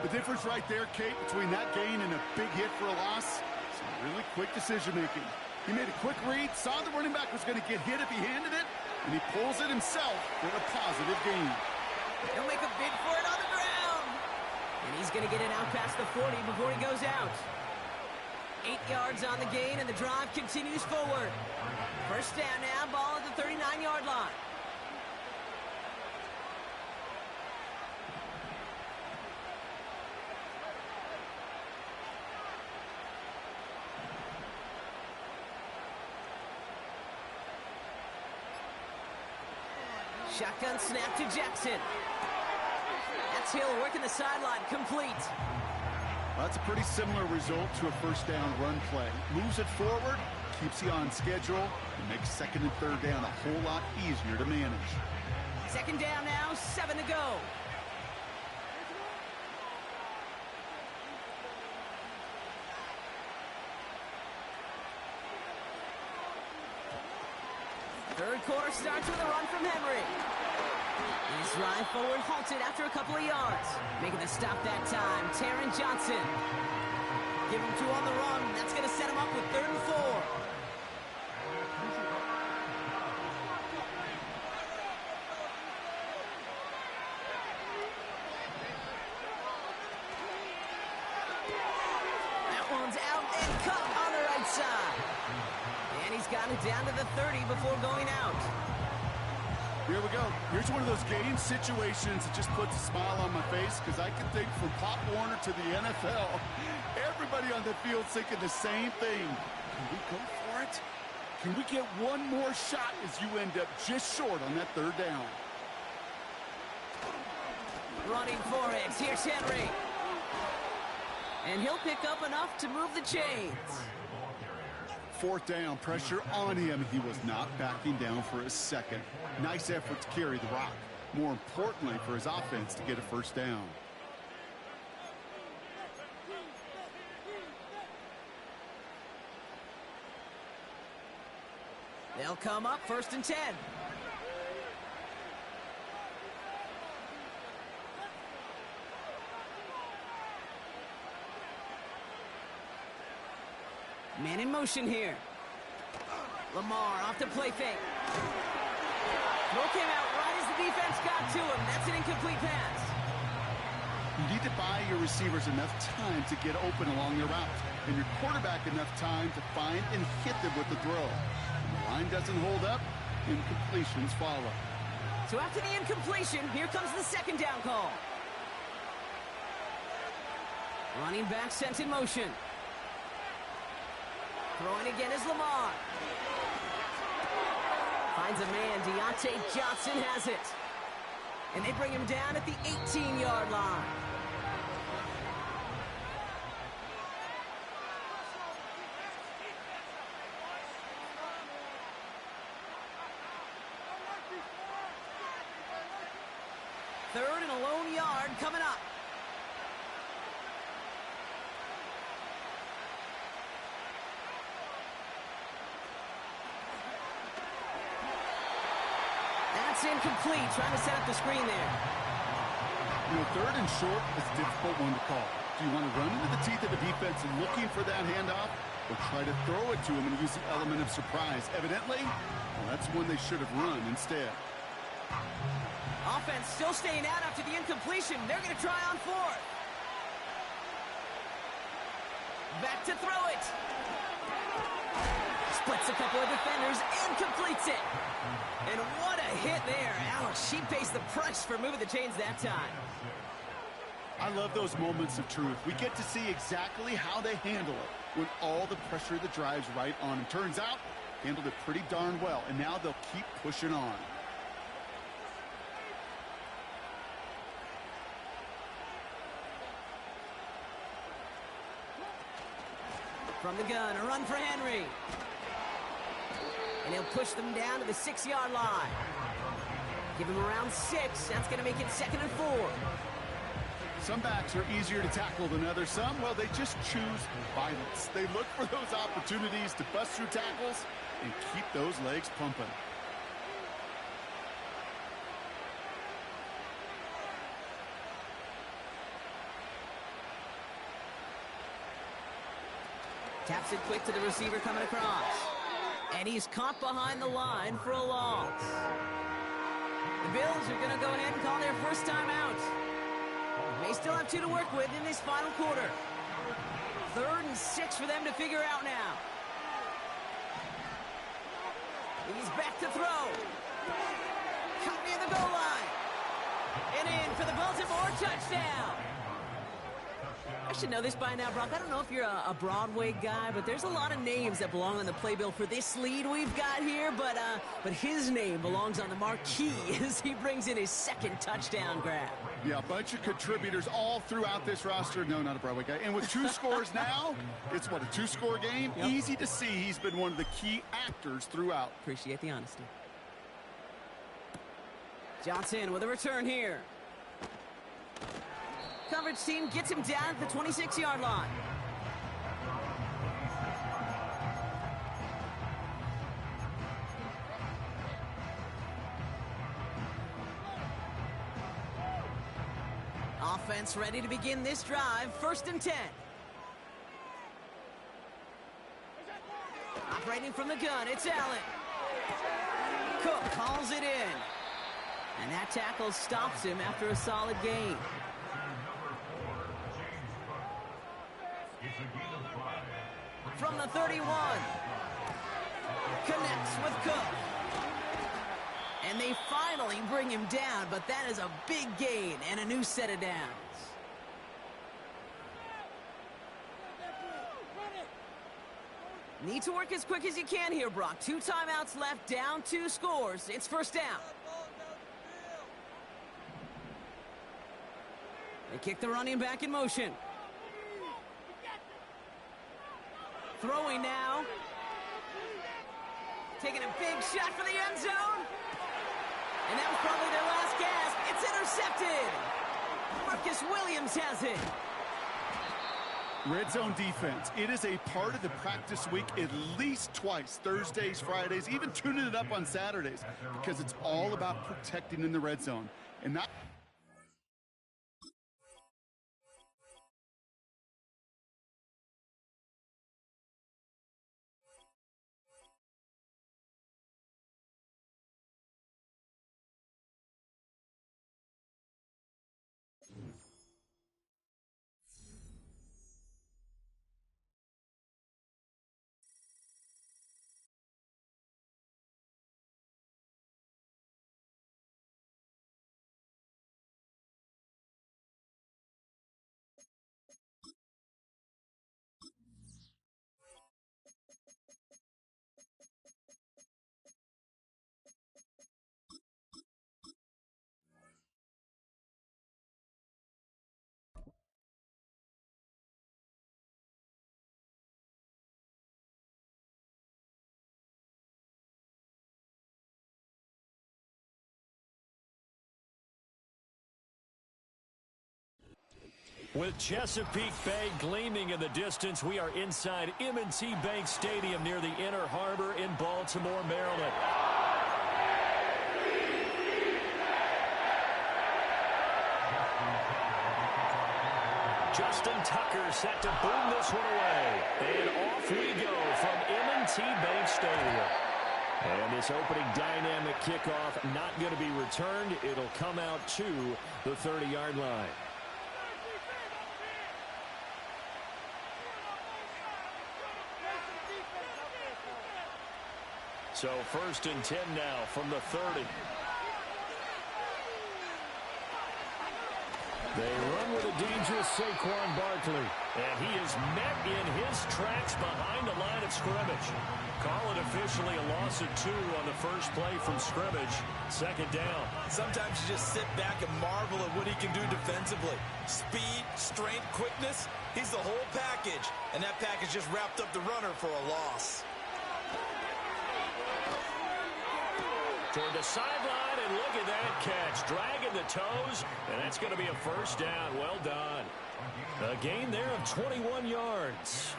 The difference right there, Kate, between that gain and a big hit for a loss, some really quick decision-making. He made a quick read, saw the running back was going to get hit if he handed it, and he pulls it himself for a positive gain. He'll make a bid for it on the ground. And he's going to get it out past the 40 before he goes out. 8 yards on the gain, and the drive continues forward. First down now, ball at the 39-yard line. Shotgun snap to Jackson. That's Hill working the sideline, complete. Well, that's a pretty similar result to a first down run play. Moves it forward, keeps you on schedule, and makes 2nd and 3rd down a whole lot easier to manage. 2nd down now, 7 to go. Third quarter starts with a run from Henry. His drive forward halted after a couple of yards. Making the stop that time, Taron Johnson. Give him 2 on the run. That's going to set him up with 3rd and 4. That one's out and cut on the right side. And he's got it down to the 30 before going out. Here we go. Here's one of those game situations that just puts a smile on my face because I can think from Pop Warner to the NFL, everybody on the field thinking the same thing. Can we go for it? Can we get one more shot as you end up just short on that 3rd down? Running for it. Here's Henry. And he'll pick up enough to move the chains. 4th down, pressure on him. He was not backing down for a second. Nice effort to carry the rock. More importantly, for his offense to get a first down. They'll come up 1st and 10. Man in motion here. Lamar off the play fake. Throw came out right as the defense got to him. That's an incomplete pass. You need to buy your receivers enough time to get open along their route, and your quarterback enough time to find and hit them with the throw. When the line doesn't hold up, incompletions follow. So after the incompletion, here comes the 2nd down call. Running back sent in motion. Throwing again is Lamar. Finds a man. Deontay Johnson has it. And they bring him down at the 18-yard line. Third and a lone yard coming up. That's incomplete. Trying to set up the screen there. You know, 3rd and short is a difficult one to call. Do you want to run into the teeth of the defense looking for that handoff, or try to throw it to him and use the element of surprise? Evidently, well, that's one they should have run instead. Offense still staying out after the incompletion. They're going to try on 4th. Back to throw it. Splits a couple of defenders and completes it. And what a hit there. Ouch, she pays the price for moving the chains that time. I love those moments of truth. We get to see exactly how they handle it when all the pressure that drives right on them. Turns out, handled it pretty darn well, and now they'll keep pushing on. From the gun, a run for Henry. And he'll push them down to the 6-yard line. Give him around 6. That's going to make it 2nd and 4. Some backs are easier to tackle than others. Some, well, they just choose violence. They look for those opportunities to bust through tackles and keep those legs pumping. Taps it quick to the receiver coming across. And he's caught behind the line for a loss. The Bills are going to go ahead and call their first timeout. They still have 2 to work with in this final quarter. 3rd and 6 for them to figure out now. He's back to throw. Caught near the goal line. And in for the Baltimore touchdown. I should know this by now, Brock. I don't know if you're a Broadway guy, but there's a lot of names that belong on the playbill for this lead we've got here. But his name belongs on the marquee as he brings in his 2nd touchdown grab. Yeah, a bunch of contributors all throughout this roster. No, not a Broadway guy. And with 2 scores now, it's what, a 2-score game? Yep. Easy to see he's been one of the key actors throughout. Appreciate the honesty. Johnson with a return here. Coverage team gets him down at the 26-yard line. Offense ready to begin this drive. 1st and 10. Operating from the gun, it's Allen. Cook calls it in. And that tackle stops him after a solid gain. From the 31. Connects with Cook. And they finally bring him down, but that is a big gain and a new set of downs. Need to work as quick as you can here, Brock. 2 timeouts left, down 2 scores. It's 1st down. They kick the running back in motion. Throwing now. Taking a big shot for the end zone. And that was probably their last gasp. It's intercepted. Marcus Williams has it. Red zone defense. It is a part of the practice week at least twice. Thursdays, Fridays, even tuning it up on Saturdays. Because it's all about protecting in the red zone. And not... With Chesapeake Bay gleaming in the distance, we are inside M&T Bank Stadium near the Inner Harbor in Baltimore, Maryland. Justin Tucker set to boom this one away. And off we go from M&T Bank Stadium. And this opening dynamic kickoff not going to be returned. It'll come out to the 30-yard line. So 1st and 10 now from the 30. They run with a dangerous Saquon Barkley. And he is met in his tracks behind the line of scrimmage. Call it officially a loss of 2 on the first play from scrimmage. 2nd down. Sometimes you just sit back and marvel at what he can do defensively. Speed, strength, quickness. He's the whole package. And that package just wrapped up the runner for a loss. Toward the sideline, and look at that catch. Dragging the toes, and that's going to be a 1st down. Well done. A gain there of 21 yards.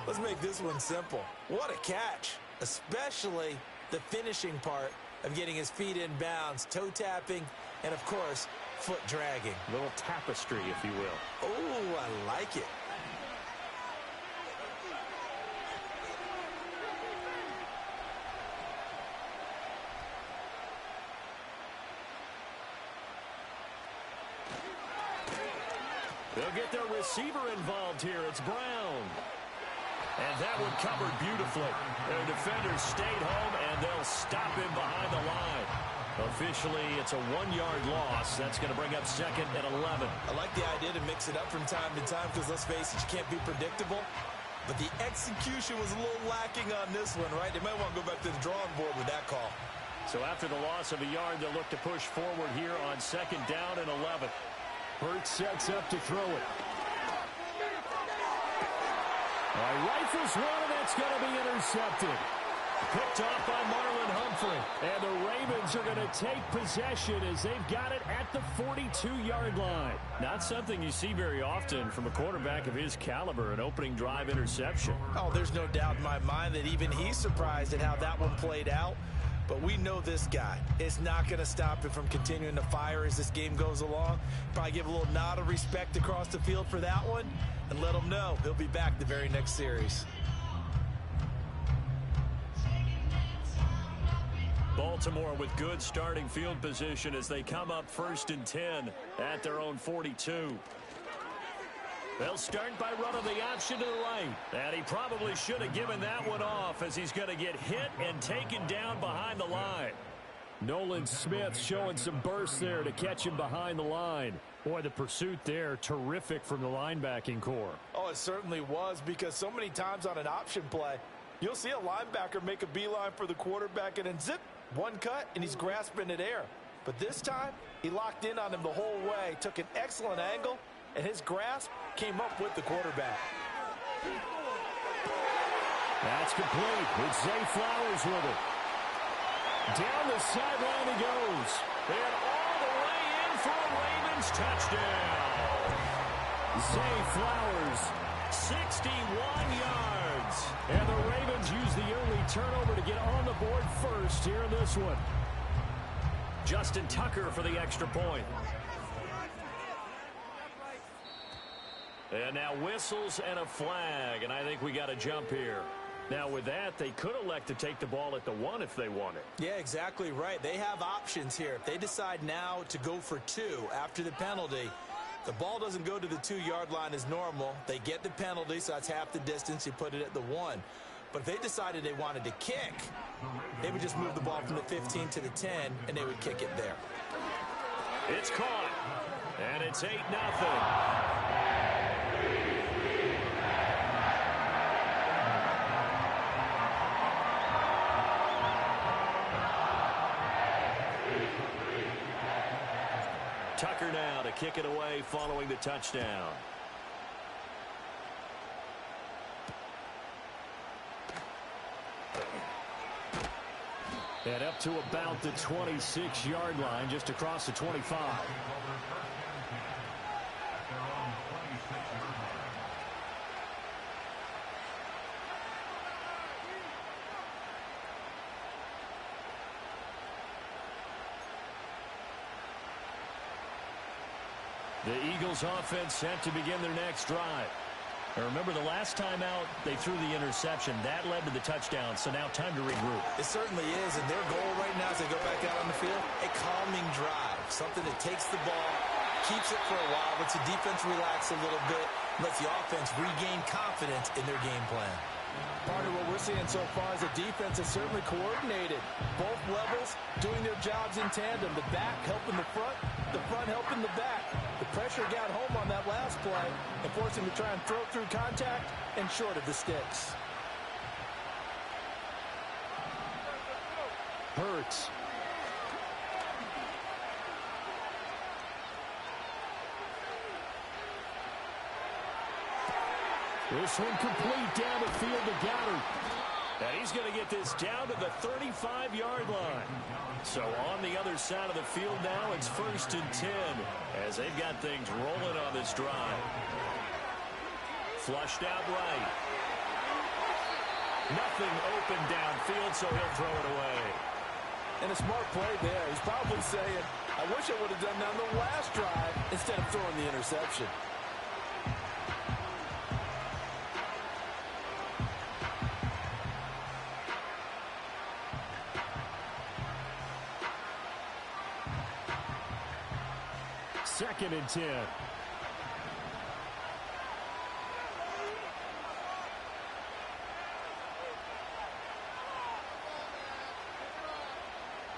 Let's make this one simple. What a catch, especially the finishing part of getting his feet in bounds, toe tapping, and, of course, foot dragging. Little tapestry, if you will. Oh, I like it. They'll get their receiver involved here. It's Brown. And that one covered beautifully. Their defenders stayed home, and they'll stop him behind the line. Officially, it's a 1-yard loss. That's going to bring up 2nd and 11. I like the idea to mix it up from time to time because, let's face it, you can't be predictable. But the execution was a little lacking on this one, right? They might want to go back to the drawing board with that call. So after the loss of a yard, they'll look to push forward here on 2nd down and 11. Hurts sets up to throw it. Rifles one, and that's going to be intercepted. Picked off by Marlon Humphrey. And the Ravens are going to take possession as they've got it at the 42-yard line. Not something you see very often from a quarterback of his caliber, an opening drive interception. Oh, there's no doubt in my mind that even he's surprised at how that one played out. But we know this guy is not going to stop him from continuing to fire as this game goes along. Probably give a little nod of respect across the field for that one and let him know he'll be back the very next series. Baltimore with good starting field position as they come up 1st and 10 at their own 42. They'll start by running the option to the right. And he probably should have given that one off as he's going to get hit and taken down behind the line. Nolan Smith showing some burst there to catch him behind the line. Boy, the pursuit there, terrific from the linebacking core. Oh, it certainly was, because so many times on an option play, you'll see a linebacker make a beeline for the quarterback and then zip, one cut, and he's grasping at air. But this time, he locked in on him the whole way, took an excellent angle, and his grasp came up with the quarterback. That's complete. It's Zay Flowers with it. Down the sideline he goes. And all the way in for a Ravens touchdown. Zay Flowers, 61 yards. And the Ravens use the early turnover to get on the board first here in this one. Justin Tucker for the extra point. And now whistles and a flag, and I think we got a jump here. Now with that, they could elect to take the ball at the 1 if they wanted. Yeah, exactly right. They have options here. If they decide now to go for 2 after the penalty, the ball doesn't go to the 2-yard line as normal. They get the penalty, so that's half the distance. You put it at the 1. But if they decided they wanted to kick, they would just move the ball from the 15 to the 10, and they would kick it there. It's caught, and it's 8-0. Tucker now to kick it away following the touchdown. And up to about the 26-yard line, just across the 25. The Eagles offense set to begin their next drive. Now remember, the last time out, they threw the interception. That led to the touchdown, so now time to regroup. It certainly is, and their goal right now as they go back out on the field, a calming drive, something that takes the ball, keeps it for a while, lets the defense relax a little bit, lets the offense regain confidence in their game plan. Part of what we're seeing so far is the defense is certainly coordinated. Both levels doing their jobs in tandem. The back helping the front helping the back. The pressure got home on that last play and forced him to try and throw through contact and short of the sticks. Hurts. This one complete down the field to Goddard. And he's going to get this down to the 35-yard line. So on the other side of the field now, it's 1st and 10 as they've got things rolling on this drive. Flushed out right. Nothing open downfield, so he'll throw it away. And a smart play there. He's probably saying, I wish I would have done that on the last drive instead of throwing the interception. Second and 10.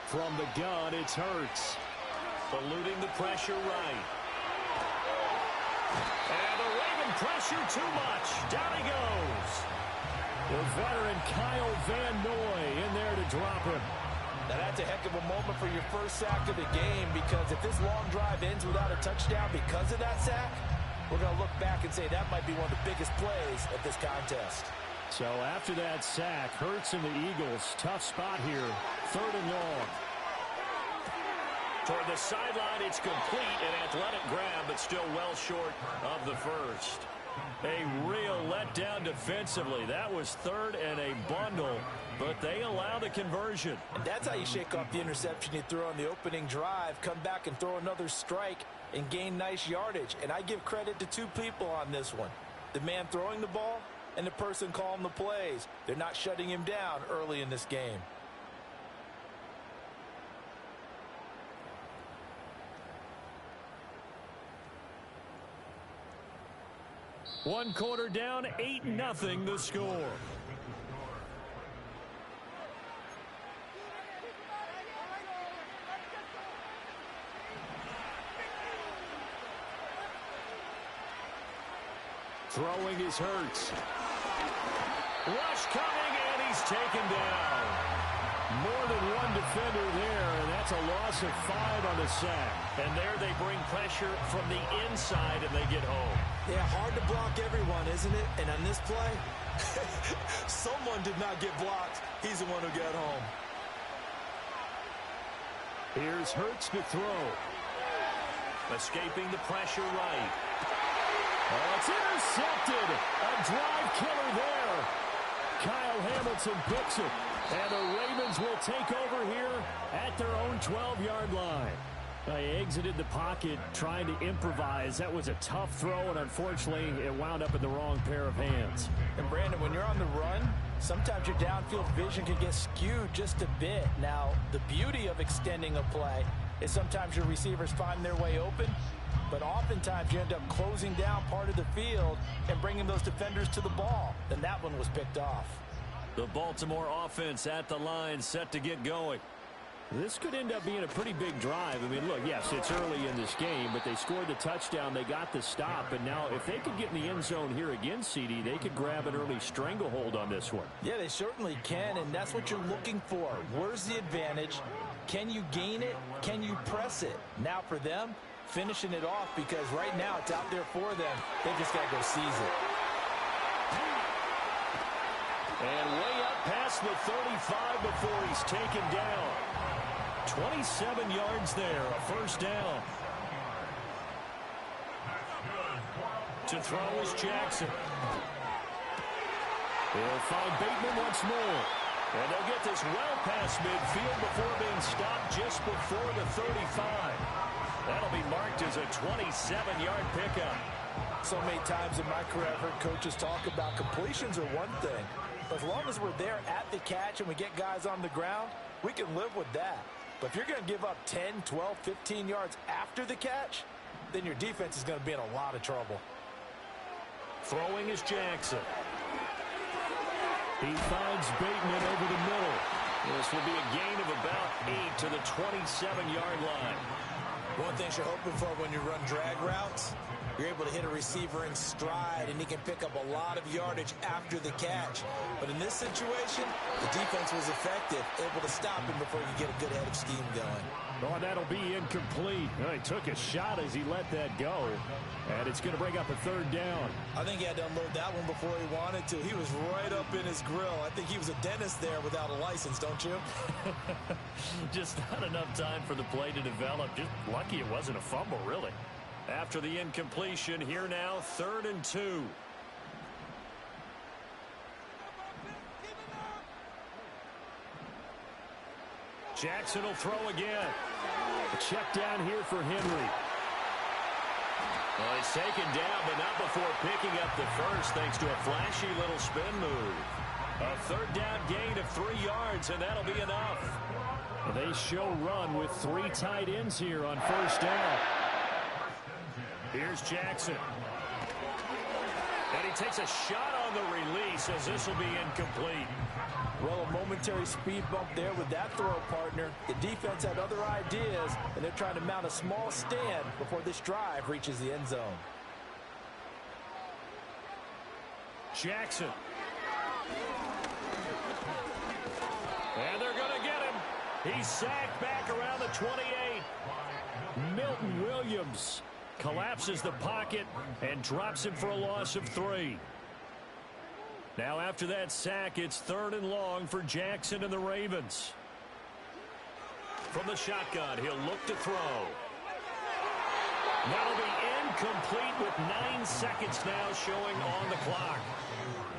From the gun, it's Hurts. Eluding the pressure right. And the Raven pressure too much. Down he goes. The veteran Kyle Van Noy in there to drop him. Now that's a heck of a moment for your first sack of the game, because if this long drive ends without a touchdown because of that sack, we're going to look back and say that might be one of the biggest plays of this contest. So after that sack, Hurts and the Eagles, tough spot here, 3rd and long. Toward the sideline, it's complete, an athletic grab, but still well short of the first. A real letdown defensively. That was 3rd and a bundle, but they allow the conversion. And that's how you shake off the interception you threw on the opening drive, come back and throw another strike and gain nice yardage. And I give credit to two people on this one. The man throwing the ball and the person calling the plays. They're not shutting him down early in this game. One quarter down, 8-0 the score. Throwing his Hurts. Rush coming, and he's taken down. More than one defender there, and that's a loss of 5 on the sack. And there they bring pressure from the inside, and they get home. Yeah, hard to block everyone, isn't it? And on this play, someone did not get blocked. He's the one who got home. Here's Hurts to throw. Escaping the pressure right. Oh, it's intercepted. A drive killer there. Kyle Hamilton picks it. And the Ravens will take over here at their own 12-yard line. They exited the pocket trying to improvise. That was a tough throw, and unfortunately, it wound up in the wrong pair of hands. And Brandon, when you're on the run, sometimes your downfield vision can get skewed just a bit. Now, the beauty of extending a play is sometimes your receivers find their way open, but oftentimes you end up closing down part of the field and bringing those defenders to the ball. Then that one was picked off. The Baltimore offense at the line, set to get going. This could end up being a pretty big drive. I mean, look, yes, it's early in this game, but they scored the touchdown. They got the stop. And now if they could get in the end zone here again, CD, they could grab an early stranglehold on this one. Yeah, they certainly can, and that's what you're looking for. Where's the advantage? Can you gain it? Can you press it? Now for them, finishing it off, because right now it's out there for them. They just got to go seize it. And way up past the 35 before he's taken down. 27 yards there, a first down. To throw is Jackson. They'll find Bateman once more. And they'll get this well past midfield before being stopped just before the 35. That'll be marked as a 27-yard pickup. So many times in my career, I've heard coaches talk about completions are one thing. But as long as we're there at the catch and we get guys on the ground, we can live with that. But if you're going to give up 10, 12, 15 yards after the catch, then your defense is going to be in a lot of trouble. Throwing is Jackson. He finds Bateman over the middle. This will be a gain of about 8 to the 27-yard line. One thing you're hoping for when you run drag routes, you're able to hit a receiver in stride, and he can pick up a lot of yardage after the catch. But in this situation, the defense was effective, able to stop him before you get a good head of steam going. Oh, that'll be incomplete. Well, he took a shot as he let that go, and it's going to bring up a third down. I think he had to unload that one before he wanted to. He was right up in his grill. I think he was a dentist there without a license, don't you? Just not enough time for the play to develop. Just lucky it wasn't a fumble, really. After the incompletion, here now, 3rd and 2. Jackson will throw again. A check down here for Henry. Well, he's taken down, but not before picking up the first, thanks to a flashy little spin move. A 3rd down gain of 3 yards, and that'll be enough. They show run with 3 tight ends here on 1st down. Here's Jackson. And he takes a shot on the release as this will be incomplete. Well, a momentary speed bump there with that throw, partner. The defense had other ideas, and they're trying to mount a small stand before this drive reaches the end zone. Jackson. And they're going to get him. He's sacked back around the 28. Milton Williams collapses the pocket and drops him for a loss of 3. Now after that sack, it's 3rd and long for Jackson and the Ravens. From the shotgun, he'll look to throw. That'll be incomplete with 9 seconds now showing on the clock.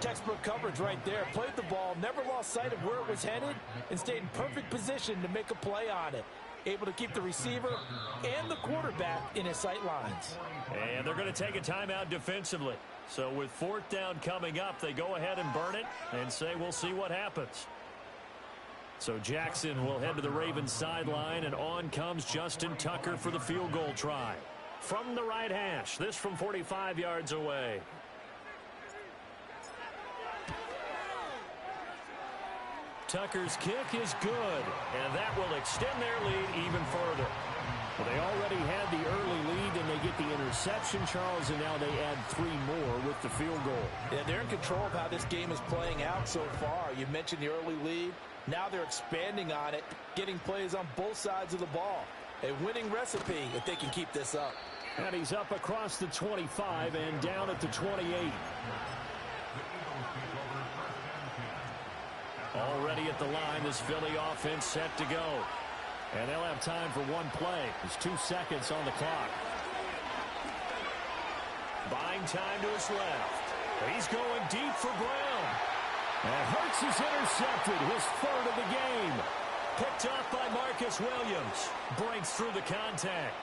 Textbook coverage right there. Played the ball, never lost sight of where it was headed, and stayed in perfect position to make a play on it. Able to keep the receiver and the quarterback in his sight lines. And they're going to take a timeout defensively. So with 4th down coming up, they go ahead and burn it and say we'll see what happens. So Jackson will head to the Ravens sideline, and on comes Justin Tucker for the field goal try. From the right hash, this from 45 yards away. Tucker's kick is good, and that will extend their lead even further. Well, they already had the early lead, and they get the interception, Charles, and now they add 3 more with the field goal. Yeah, they're in control of how this game is playing out so far. You mentioned the early lead. Now they're expanding on it, getting plays on both sides of the ball. A winning recipe if they can keep this up. And he's up across the 25 and down at the 28. Already at the line, this Philly offense set to go. And they'll have time for one play. There's 2 seconds on the clock. Buying time to his left. He's going deep for Brown. And Hurts is intercepted, his 3rd of the game. Picked up by Marcus Williams. Breaks through the contact.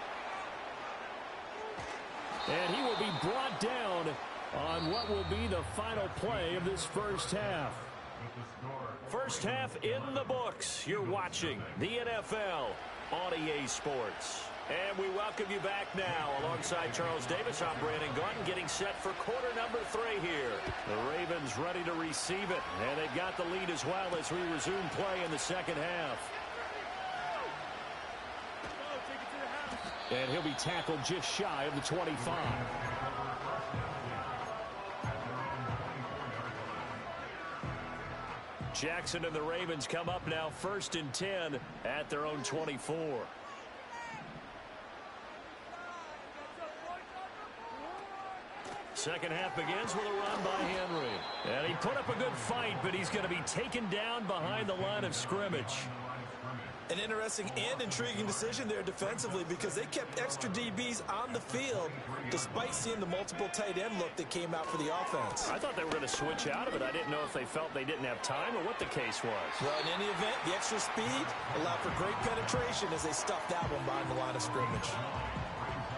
And he will be brought down on what will be the final play of this first half. First half in the books. You're watching the NFL on EA Sports. And we welcome you back now. Alongside Charles Davis, I'm Brandon Gunn, getting set for quarter number 3 here. The Ravens ready to receive it, and they've got the lead as well as we resume play in the second half. And he'll be tackled just shy of the 25. Jackson and the Ravens come up now 1st and 10 at their own 24. Second half begins with a run by Henry. And he put up a good fight, but he's going to be taken down behind the line of scrimmage. An interesting and intriguing decision there defensively, because they kept extra DBs on the field despite seeing the multiple tight end look that came out for the offense. I thought they were going to switch out of it. I didn't know if they felt they didn't have time or what the case was. Well, in any event, the extra speed allowed for great penetration as they stuffed that one behind the line of scrimmage.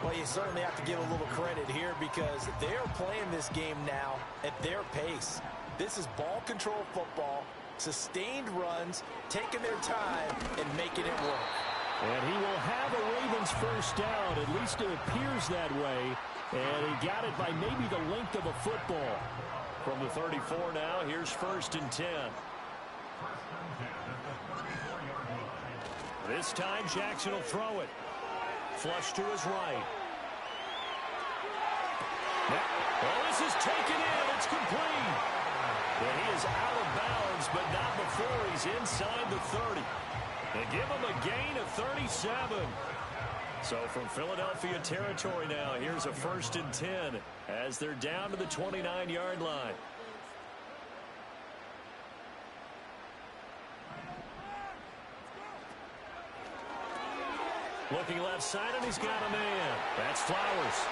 Well, you certainly have to give a little credit here, because they're playing this game now at their pace. This is ball control football. Sustained runs, taking their time, and making it work. And he will have a Ravens first down. At least it appears that way. And he got it by maybe the length of a football. From the 34 now, here's 1st and 10. This time, Jackson will throw it. Flush to his right. Oh, this is taken in. It's complete. And he is out of bounds, but not before he's inside the 30. They give him a gain of 37. So from Philadelphia territory now, here's a 1st and 10 as they're down to the 29-yard line. Looking left side, and he's got a man. That's Flowers.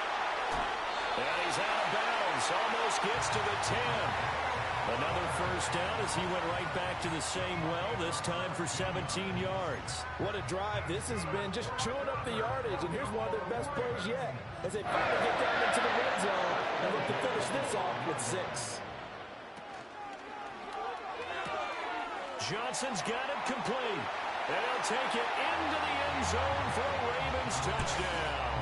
And he's out of bounds. Almost gets to the 10. Another 1st down as he went right back to the same well, this time for 17 yards. What a drive this has been, just chewing up the yardage. And here's one of their best plays yet as they finally get down into the red zone and look to finish this off with 6. Johnson's got it complete. And he'll take it into the end zone for a Ravens touchdown.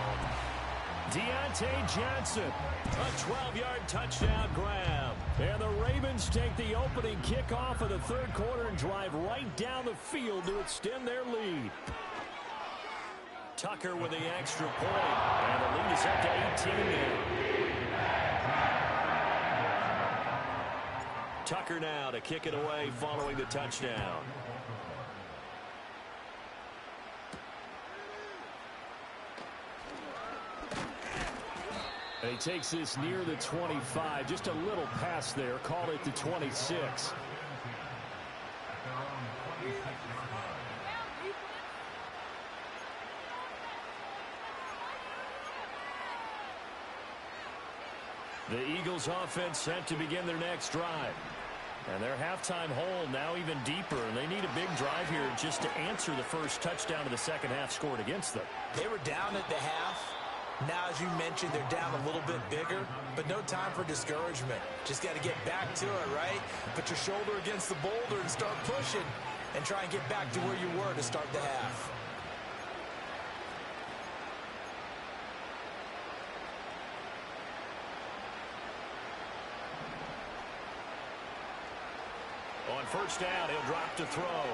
Deontay Johnson, a 12-yard touchdown grab. And the Ravens take the opening kickoff of the 3rd quarter and drive right down the field to extend their lead. Tucker with the extra point. And the lead is up to 18 now. Tucker now to kick it away following the touchdown. And he takes this near the 25. Just a little pass there. Call it the 26. The Eagles offense set to begin their next drive. And their halftime hole now even deeper. And they need a big drive here just to answer the first touchdown of the second half scored against them. They were down at the half. Now, as you mentioned, they're down a little bit bigger, but no time for discouragement. Just got to get back to it, right? Put your shoulder against the boulder and start pushing and try and get back to where you were to start the half. On 1st down, he'll drop to throw.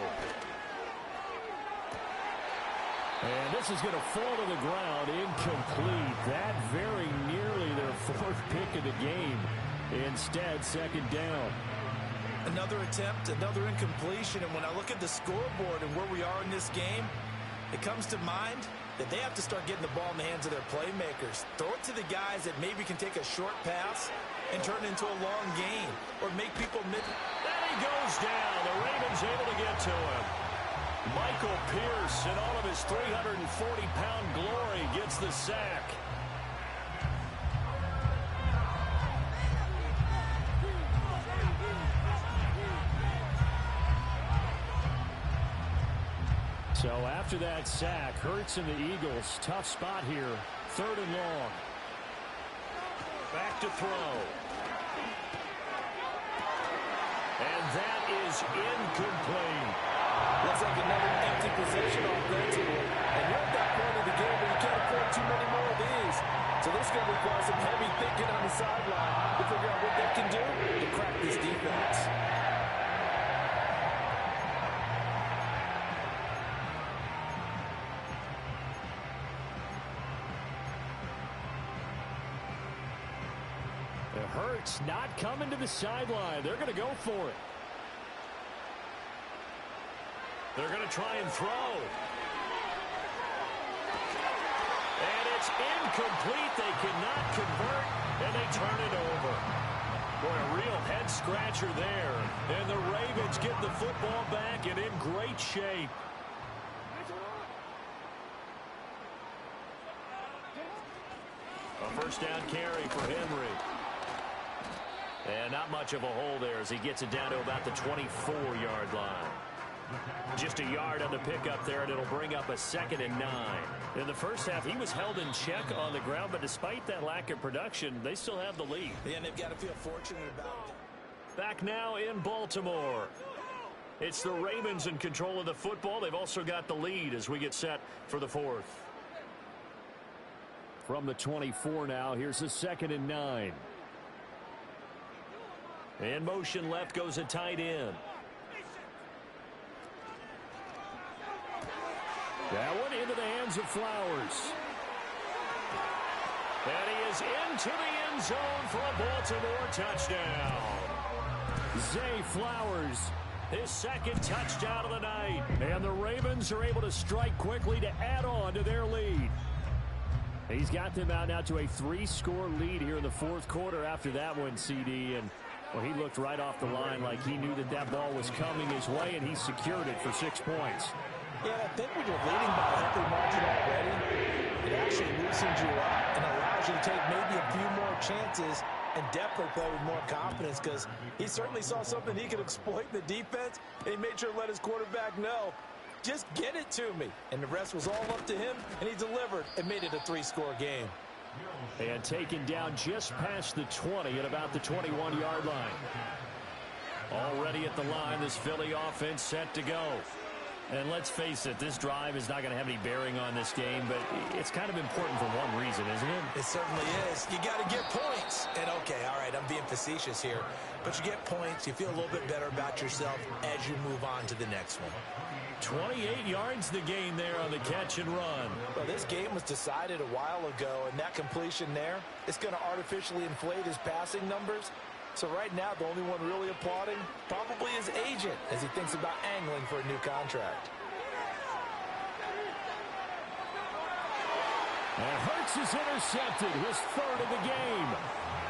And this is going to fall to the ground, incomplete. That very nearly their 4th pick of the game. Instead, 2nd down. Another attempt, another incompletion. And when I look at the scoreboard and where we are in this game, it comes to mind that they have to start getting the ball in the hands of their playmakers. Throw it to the guys that maybe can take a short pass and turn it into a long gain or make people mid. Then he goes down. The Ravens able to get to him. Michael Pierce, in all of his 340-pound glory, gets the sack. So after that sack, Hurts and the Eagles, tough spot here. 3rd and long. Back to throw. And that is incomplete. Looks like another empty possession offensively. And you're at that point of the game where you can't afford too many more of these. So this is going to require some heavy thinking on the sideline to figure out what they can do to crack this defense. It hurts not coming to the sideline. They're going to go for it. They're going to try and throw. And it's incomplete. They cannot convert, and they turn it over. Boy, a real head-scratcher there. And the Ravens get the football back and in great shape. A 1st down carry for Henry. And not much of a hole there as he gets it down to about the 24-yard line. Just a yard on the pickup there, and it'll bring up a 2nd and 9. In the first half, he was held in check on the ground, but despite that lack of production, they still have the lead. Yeah, and they've got to feel fortunate about it. Back now in Baltimore. It's the Ravens in control of the football. They've also got the lead as we get set for the 4th. From the 24 now, here's a 2nd and 9. In motion left goes a tight end. That one into the hands of Flowers. And he is into the end zone for a Baltimore touchdown. Zay Flowers, his second touchdown of the night. And the Ravens are able to strike quickly to add on to their lead. He's got them out now to a 3-score lead here in the fourth quarter after that one, CD. And, well, he looked right off the line like he knew that that ball was coming his way, and he secured it for 6 points. Yeah, I think when you're leading by a healthy margin already, it actually loosens you up and allows you to take maybe a few more chances and definitely play with more confidence, because he certainly saw something he could exploit in the defense, and he made sure to let his quarterback know, just get it to me. And the rest was all up to him, and he delivered and made it a 3-score game. And taken down just past the 20 at about the 21-yard line. Already at the line, this Philly offense set to go. And let's face it, this drive is not going to have any bearing on this game, but it's kind of important for one reason, isn't it? It certainly is. You got to get points. And, okay, all right, I'm being facetious here, but you get points, you feel a little bit better about yourself as you move on to the next one. 28 yards the gain there on the catch and run. Well, this game was decided a while ago, and that completion there, it's going to artificially inflate his passing numbers. So right now, the only one really applauding probably his agent as he thinks about angling for a new contract. And Hurts is intercepted, his third of the game.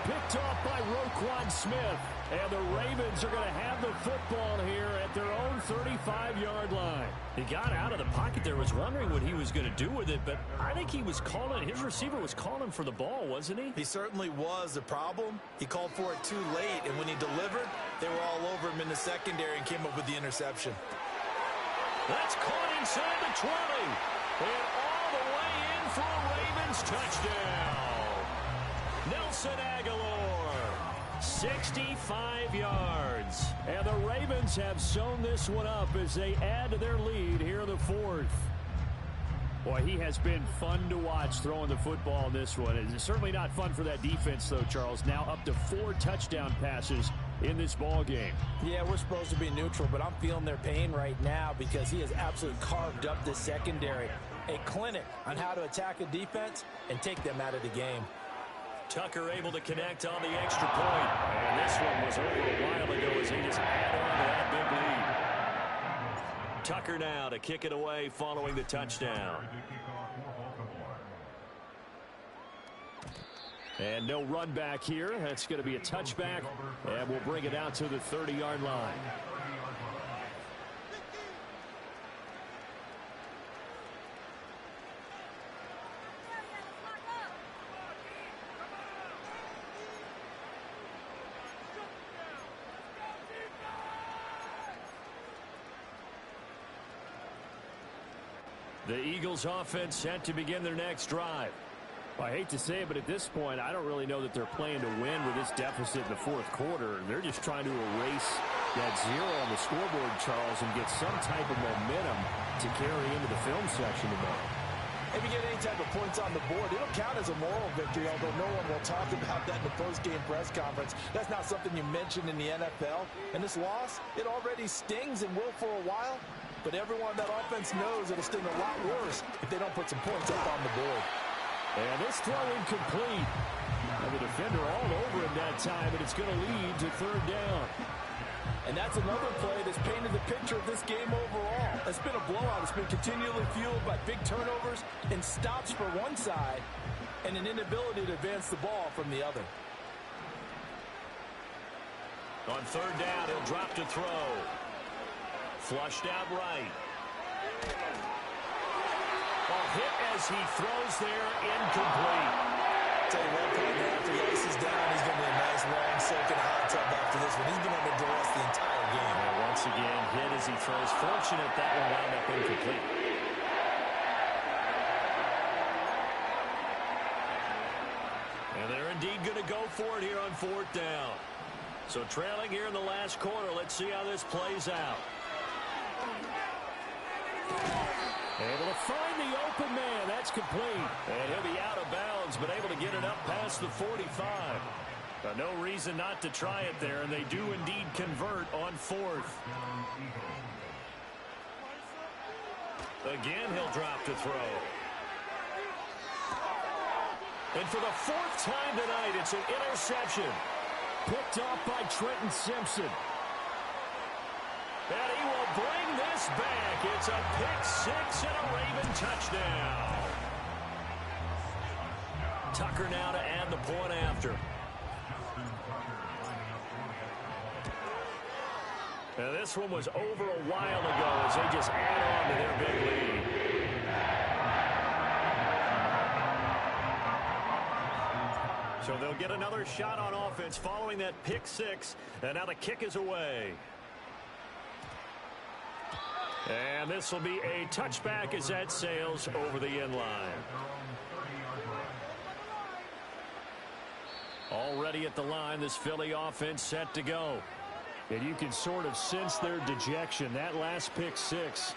Picked off by Roquan Smith. And the Ravens are going to have the football here at their own 35-yard line. He got out of the pocket there, was wondering what he was going to do with it, but I think he was calling, his receiver was calling for the ball, wasn't he? He certainly was. The problem, he called for it too late, and when he delivered, they were all over him in the secondary and came up with the interception. That's caught inside the 20. And all the way in for a Ravens touchdown. Nelson Aguilar, 65 yards. And the Ravens have sewn this one up as they add to their lead here in the fourth. Boy, he has been fun to watch throwing the football in this one. It's certainly not fun for that defense, though, Charles. Now up to 4 touchdown passes in this ball game. Yeah, we're supposed to be neutral, but I'm feeling their pain right now because he has absolutely carved up this secondary. A clinic on how to attack a defense and take them out of the game. Tucker able to connect on the extra point. And this one was over a while ago as he just added on to that big lead. Tucker now to kick it away following the touchdown. And no run back here. That's going to be a touchback. And we'll bring it out to the 30-yard line. The Eagles offense set to begin their next drive. Well, I hate to say it, but at this point, I don't really know that they're playing to win with this deficit in the fourth quarter. They're just trying to erase that 0 on the scoreboard, Charles, and get some type of momentum to carry into the film section tomorrow. If you get any type of points on the board, it'll count as a moral victory, although no one will talk about that in the post-game press conference. That's not something you mentioned in the NFL. And this loss, it already stings and will for a while. But everyone on that offense knows it'll sting a lot worse if they don't put some points up on the board. And this throw incomplete. And the defender all over him that time, and it's going to lead to third down. And that's another play that's painted the picture of this game overall. It's been a blowout. It's been continually fueled by big turnovers and stops for one side and an inability to advance the ball from the other. On third down, he'll drop to throw. Flushed out right. A hit as he throws there, incomplete. Tell you what, partner, after the ice is down, he's going to be a nice long soak in a hot tub after this one. He's been under duress the entire game. And once again, hit as he throws. Fortunate that one wound up incomplete. And they're indeed going to go for it here on fourth down. So trailing here in the last quarter, let's see how this plays out. Able to find the open man. That's complete. And he'll be out of bounds, but able to get it up past the 45. No reason not to try it there, and they do indeed convert on fourth. Again, he'll drop to throw. And for the fourth time tonight, it's an interception. Picked off by Trenton Simpson. And he will bring this back. It's a pick six and a Raven touchdown. Tucker now to add the point after. Now this one was over a while ago as they just add on to their big lead. So they'll get another shot on offense following that pick six. And now the kick is away. And this will be a touchback as that sails over the end line. Already at the line, this Philly offense set to go. And you can sort of sense their dejection. That last pick six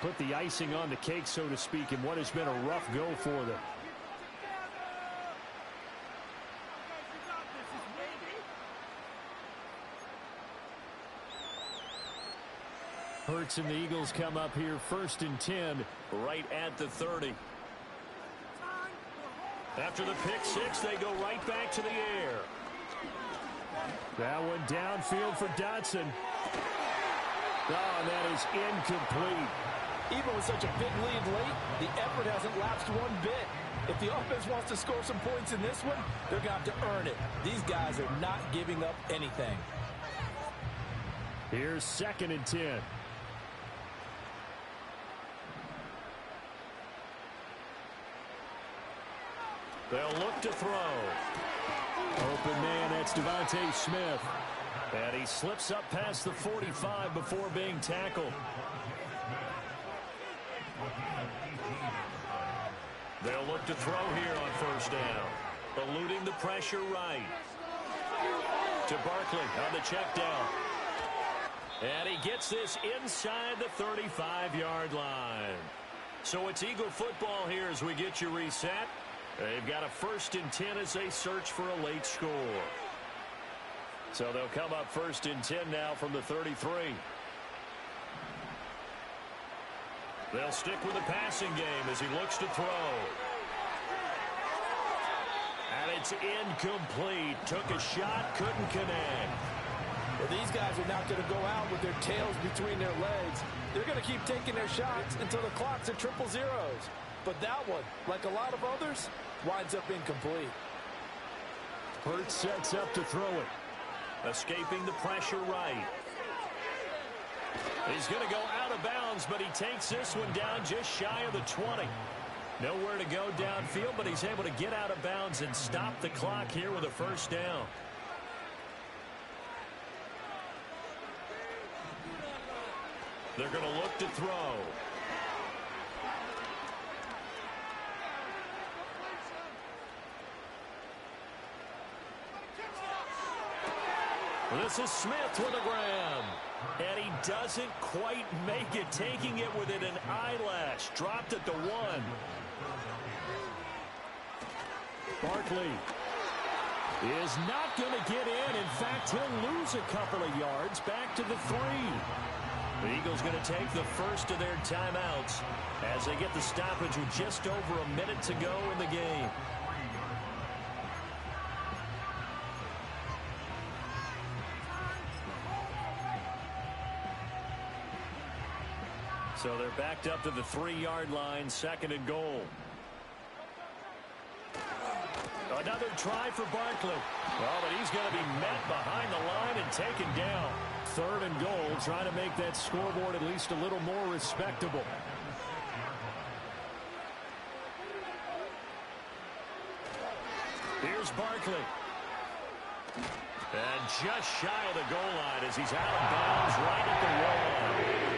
put the icing on the cake, so to speak, in what has been a rough go for them. Hurts and the Eagles come up here 1st and 10 right at the 30. After the pick six, they go right back to the air. That one downfield for Dotson. Oh, and that is incomplete. Even with such a big lead late, the effort hasn't lapsed one bit. If the offense wants to score some points in this one, they're going to have to earn it. These guys are not giving up anything. Here's 2nd and 10. They'll look to throw. Open man, that's Devontae Smith. And he slips up past the 45 before being tackled. They'll look to throw here on 1st down. Eluding the pressure right. To Barkley on the check down. And he gets this inside the 35-yard line. So it's Eagle football here as we get you reset. They've got a 1st and 10 as they search for a late score. So they'll come up 1st and 10 now from the 33. They'll stick with the passing game as he looks to throw. And it's incomplete. Took a shot, couldn't connect. Well, these guys are not going to go out with their tails between their legs. They're going to keep taking their shots until the clock's at triple zeros. But that one, like a lot of others, winds up incomplete. Hurts sets up to throw it. Escaping the pressure right. He's going to go out of bounds, but he takes this one down just shy of the 20. Nowhere to go downfield, but he's able to get out of bounds and stop the clock here with a 1st down. They're going to look to throw. This is Smith with a grab. And he doesn't quite make it, taking it within an eyelash. Dropped at the 1. Barkley is not going to get in. In fact, he'll lose a couple of yards back to the 3. The Eagles going to take the first of their timeouts as they get the stoppage with just over a minute to go in the game. So they're backed up to the 3-yard line, 2nd and goal. Another try for Barkley. Well, but he's going to be met behind the line and taken down. 3rd and goal, trying to make that scoreboard at least a little more respectable. Here's Barkley. And just shy of the goal line as he's out of bounds right at the wall.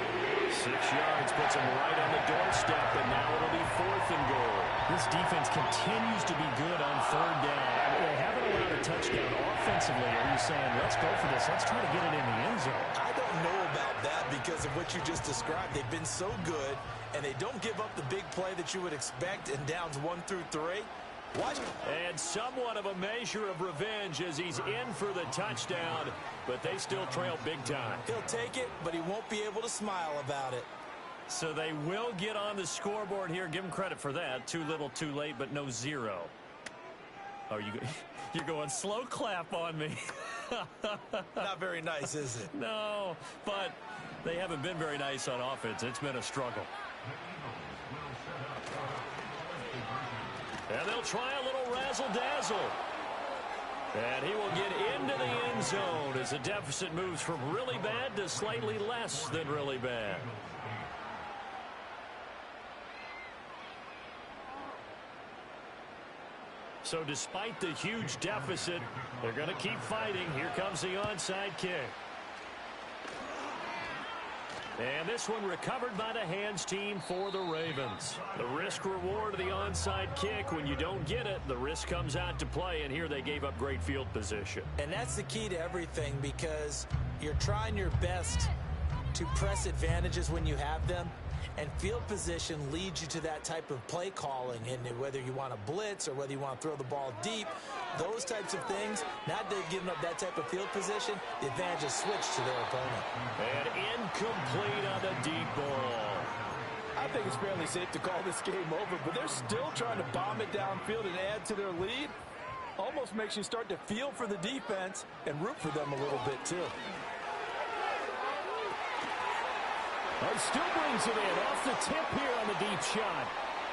6 yards puts him right on the doorstep, and now it'll be 4th and goal. This defense continues to be good on 3rd down. They haven't allowed a touchdown offensively. Are you saying, let's go for this, let's try to get it in the end zone? I don't know about that because of what you just described. They've been so good, and they don't give up the big play that you would expect in downs 1 through 3. What? And somewhat of a measure of revenge as he's in for the touchdown, but they still trail big time. He'll take it, but he won't be able to smile about it. So they will get on the scoreboard here. Give him credit for that. Too little, too late, but no zero. Oh, you're going slow clap on me. Not very nice, is it? No, but they haven't been very nice on offense. It's been a struggle. And they'll try a little razzle-dazzle. And he will get into the end zone as the deficit moves from really bad to slightly less than really bad. So despite the huge deficit, they're going to keep fighting. Here comes the onside kick. And this one recovered by the hands team for the Ravens. The risk reward of the onside kick. When you don't get it, the risk comes out to play, and here they gave up great field position. And that's the key to everything, because you're trying your best to press advantages when you have them, and field position leads you to that type of play calling. And whether you want to blitz or whether you want to throw the ball deep, those types of things, now they've given up that type of field position, the advantage is switched to their opponent. And incomplete on the deep ball. I think it's fairly safe to call this game over, but they're still trying to bomb it downfield and add to their lead. Almost makes you start to feel for the defense and root for them a little bit, too. He still brings it in off the tip here on the deep shot.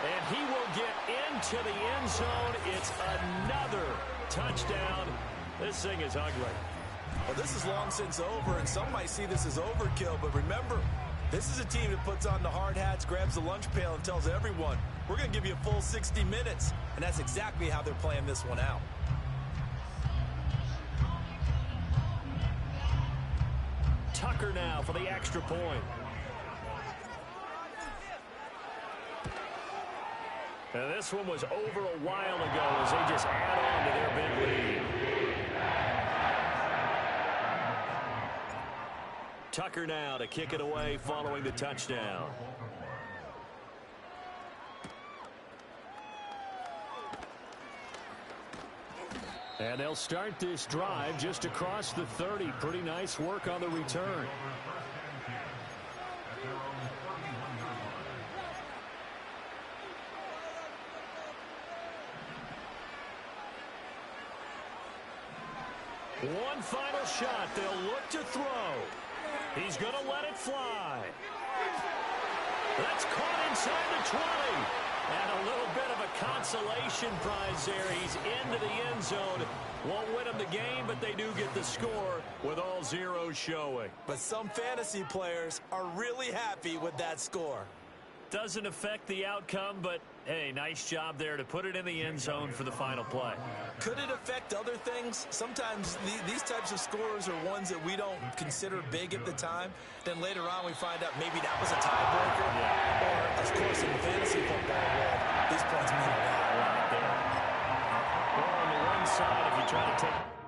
And he will get into the end zone. It's another touchdown. This thing is ugly. Well, this is long since over, and some might see this as overkill. But remember, this is a team that puts on the hard hats, grabs the lunch pail, and tells everyone, we're going to give you a full 60 minutes. And that's exactly how they're playing this one out. Tucker now for the extra point. And this one was over a while ago as they just add on to their big lead. Tucker now to kick it away following the touchdown. And they'll start this drive just across the 30. Pretty nice work on the return. One final shot. They'll look to throw. He's going to let it fly. That's caught inside the 20. And a little bit of a consolation prize there. He's into the end zone. Won't win them the game, but they do get the score with all zeros showing. But some fantasy players are really happy with that score. Doesn't affect the outcome, but, hey, nice job there to put it in the end zone for the final play. Could it affect other things? Sometimes these types of scores are ones that we don't consider big at the time. Then later on we find out maybe that was a tiebreaker. Yeah. Or, of course, in the fantasy football world, these points mean a lot right there. Well, on the one side, if you try to take